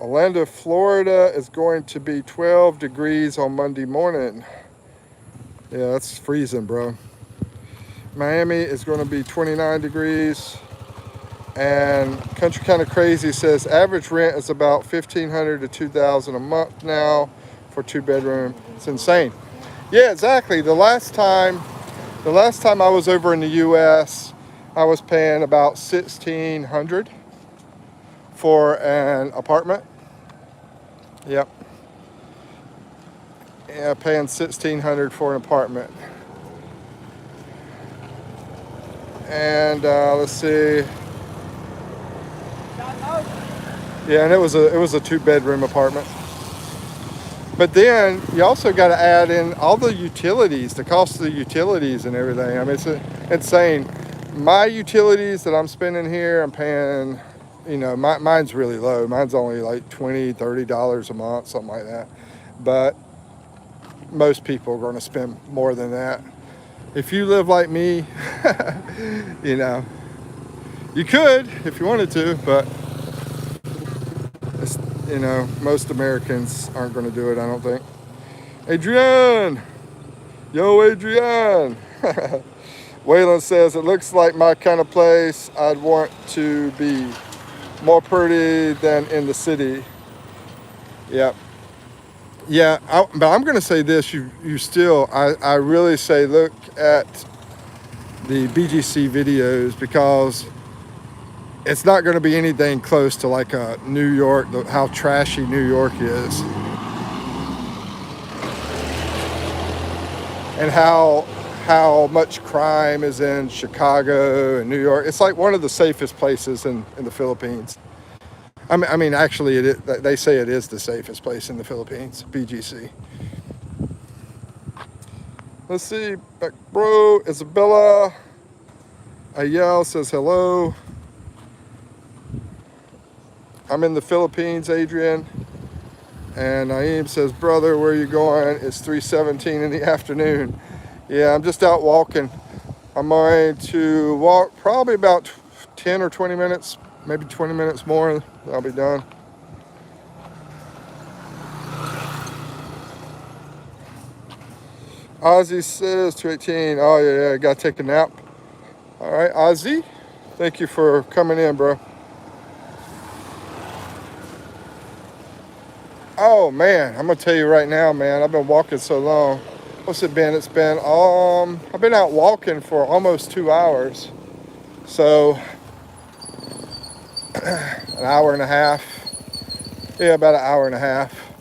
Orlando, Florida is going to be 12 degrees on Monday morning. Yeah, that's freezing, bro. Miami is going to be 29 degrees. And Country Kind of Crazy says average rent is about $1,500 to $2,000 a month now for 2-bedroom. It's insane. Yeah, exactly. The last time I was over in the U.S., I was paying about $1,600 for an apartment. Yep. Yeah, paying $1,600 for an apartment. And let's see. Yeah, and it was a 2-bedroom apartment. But then you also got to add in all the utilities, the cost of the utilities and everything. I mean, it's insane. My utilities that I'm spending here, I'm paying, mine's really low. Mine's only like $20, $30 a month, something like that. But most people are going to spend more than that. If you live like me, you know, you could if you wanted to, but it's, most Americans aren't going to do it, I don't think. Adrian! Yo, Adrian! Waylon says, it looks like my kind of place. I'd want to be more pretty than in the city. Yep. Yeah, but I'm going to say this. You still, I really say look at the BGC videos, because it's not going to be anything close to like a New York, how trashy New York is. And how much crime is in Chicago and New York. It's like one of the safest places in the Philippines. I mean, actually, they say it is the safest place in the Philippines, BGC. Let's see, back bro, Isabella Ayel says hello. I'm in the Philippines, Adrian. And Naeem says, brother, where are you going? It's 3:17 in the afternoon. Yeah, I'm just out walking. I'm going to walk probably about 10 or 20 minutes, maybe 20 minutes more. I'll be done. Ozzy says 2:18. Oh, yeah, got to take a nap. All right, Ozzy, thank you for coming in, bro. Oh, man, I'm going to tell you right now, man, I've been walking so long. What's it been? It's been, I've been out walking for almost 2 hours. So, an hour and a half. Yeah, about an hour and a half.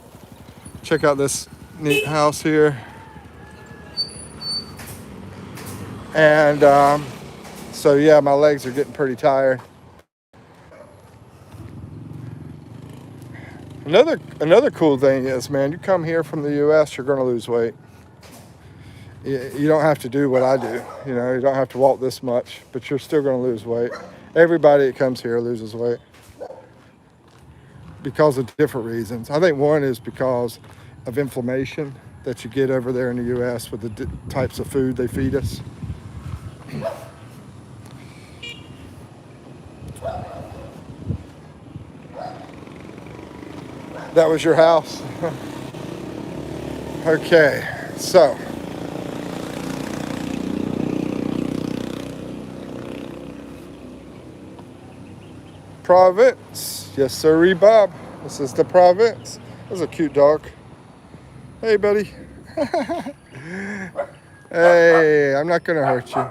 Check out this neat house here. And so, yeah, my legs are getting pretty tired. Another cool thing is, man, you come here from the U.S., you're going to lose weight. You don't have to do what I do. You don't have to walk this much, but you're still going to lose weight. Everybody that comes here loses weight because of different reasons. I think one is because of inflammation that you get over there in the U.S. with the types of food they feed us. That was your house? Okay, so. Province. Yes, sir, Bob. This is the Province. That's a cute dog. Hey, buddy. Hey, I'm not going to hurt you.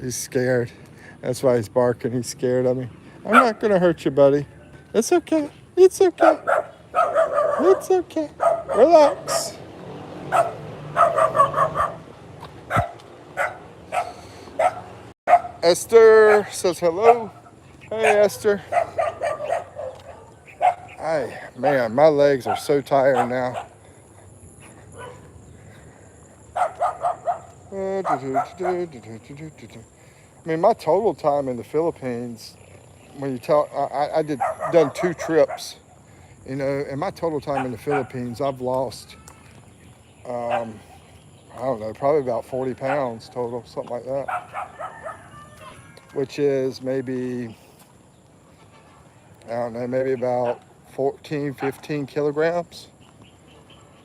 He's scared. That's why he's barking. He's scared of me. I'm not going to hurt you, buddy. It's okay. It's okay. It's okay. Relax. Esther says hello. Hey, Esther. Hey, man, my legs are so tired now. I mean, my total time in the Philippines, when you tell, I done 2 trips, and my total time in the Philippines, I've lost, I don't know, probably about 40 pounds total, something like that, which is maybe, I don't know, maybe about 14, 15 kilograms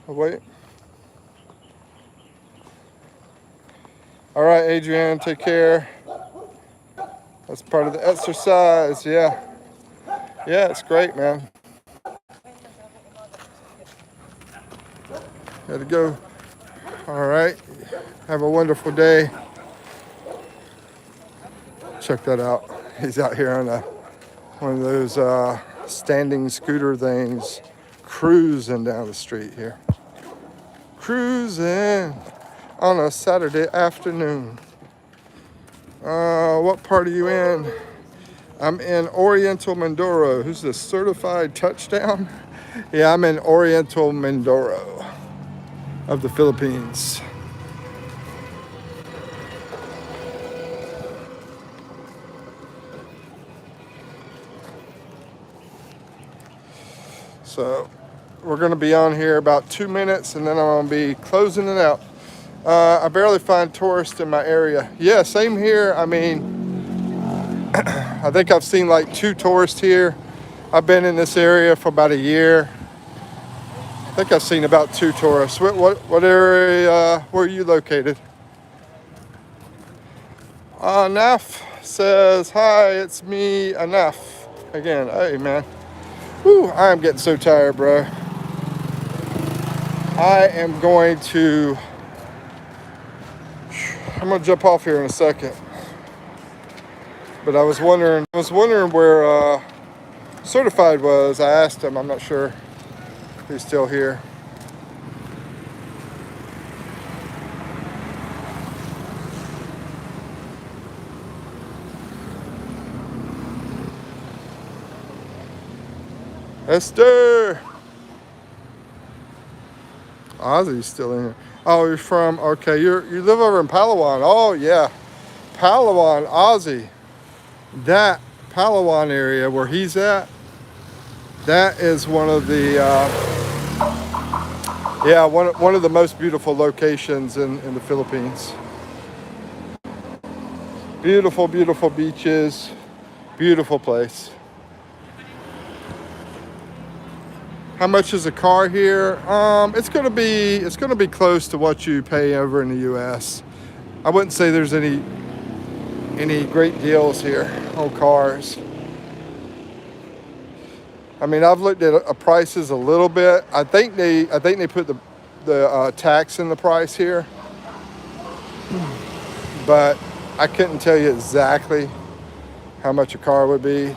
of weight. All right, Adrian, take care. That's part of the exercise, yeah. Yeah, it's great, man. Gotta go. All right. Have a wonderful day. check that out. He's out here on one of those standing scooter things, cruising down the street here. Cruising on a Saturday afternoon. What part are you in? I'm in Oriental Mindoro. Who's this, certified touchdown? Yeah, I'm in Oriental Mindoro of the Philippines. So we're going to be on here about 2 minutes, and then I'm going to be closing it out. I barely find tourists in my area. Yeah, same here. I mean, I think I've seen like 2 tourists here. I've been in this area for about a year. I think I've seen about 2 tourists. What area, where are you located? Anaf says, hi, it's me, Anaf. Again, hey man. Whew, I am getting so tired, bro. I'm going to jump off here in a second. But I was wondering where Certified was. I asked him. I'm not sure if he's still here. Esther! Ozzy's still in here. Oh, you're from, okay, you live over in Palawan. Oh, yeah. Palawan, Ozzy. That Palawan area where he's at, that is one of the, one of the most beautiful locations in the Philippines. Beautiful, beautiful beaches. Beautiful place. How much is a car here? It's gonna be close to what you pay over in the U.S. I wouldn't say there's any great deals here on cars. I mean, I've looked at prices a little bit. I think they put the tax in the price here, but I couldn't tell you exactly how much a car would be.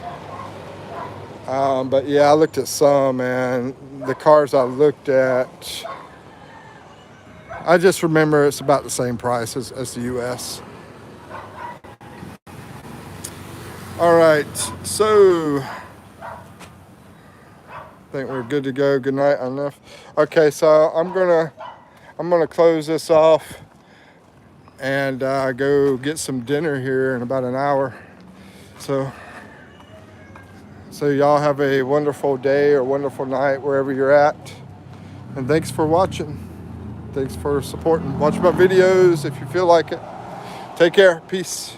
But yeah, I looked at some, and the cars I looked at, I just remember it's about the same price as the U.S. All right, so I think we're good to go. Good night, enough. Okay, so I'm gonna close this off and go get some dinner here in about an hour. So y'all have a wonderful day or wonderful night wherever you're at. And thanks for watching. Thanks for supporting. Watch my videos if you feel like it. Take care. Peace.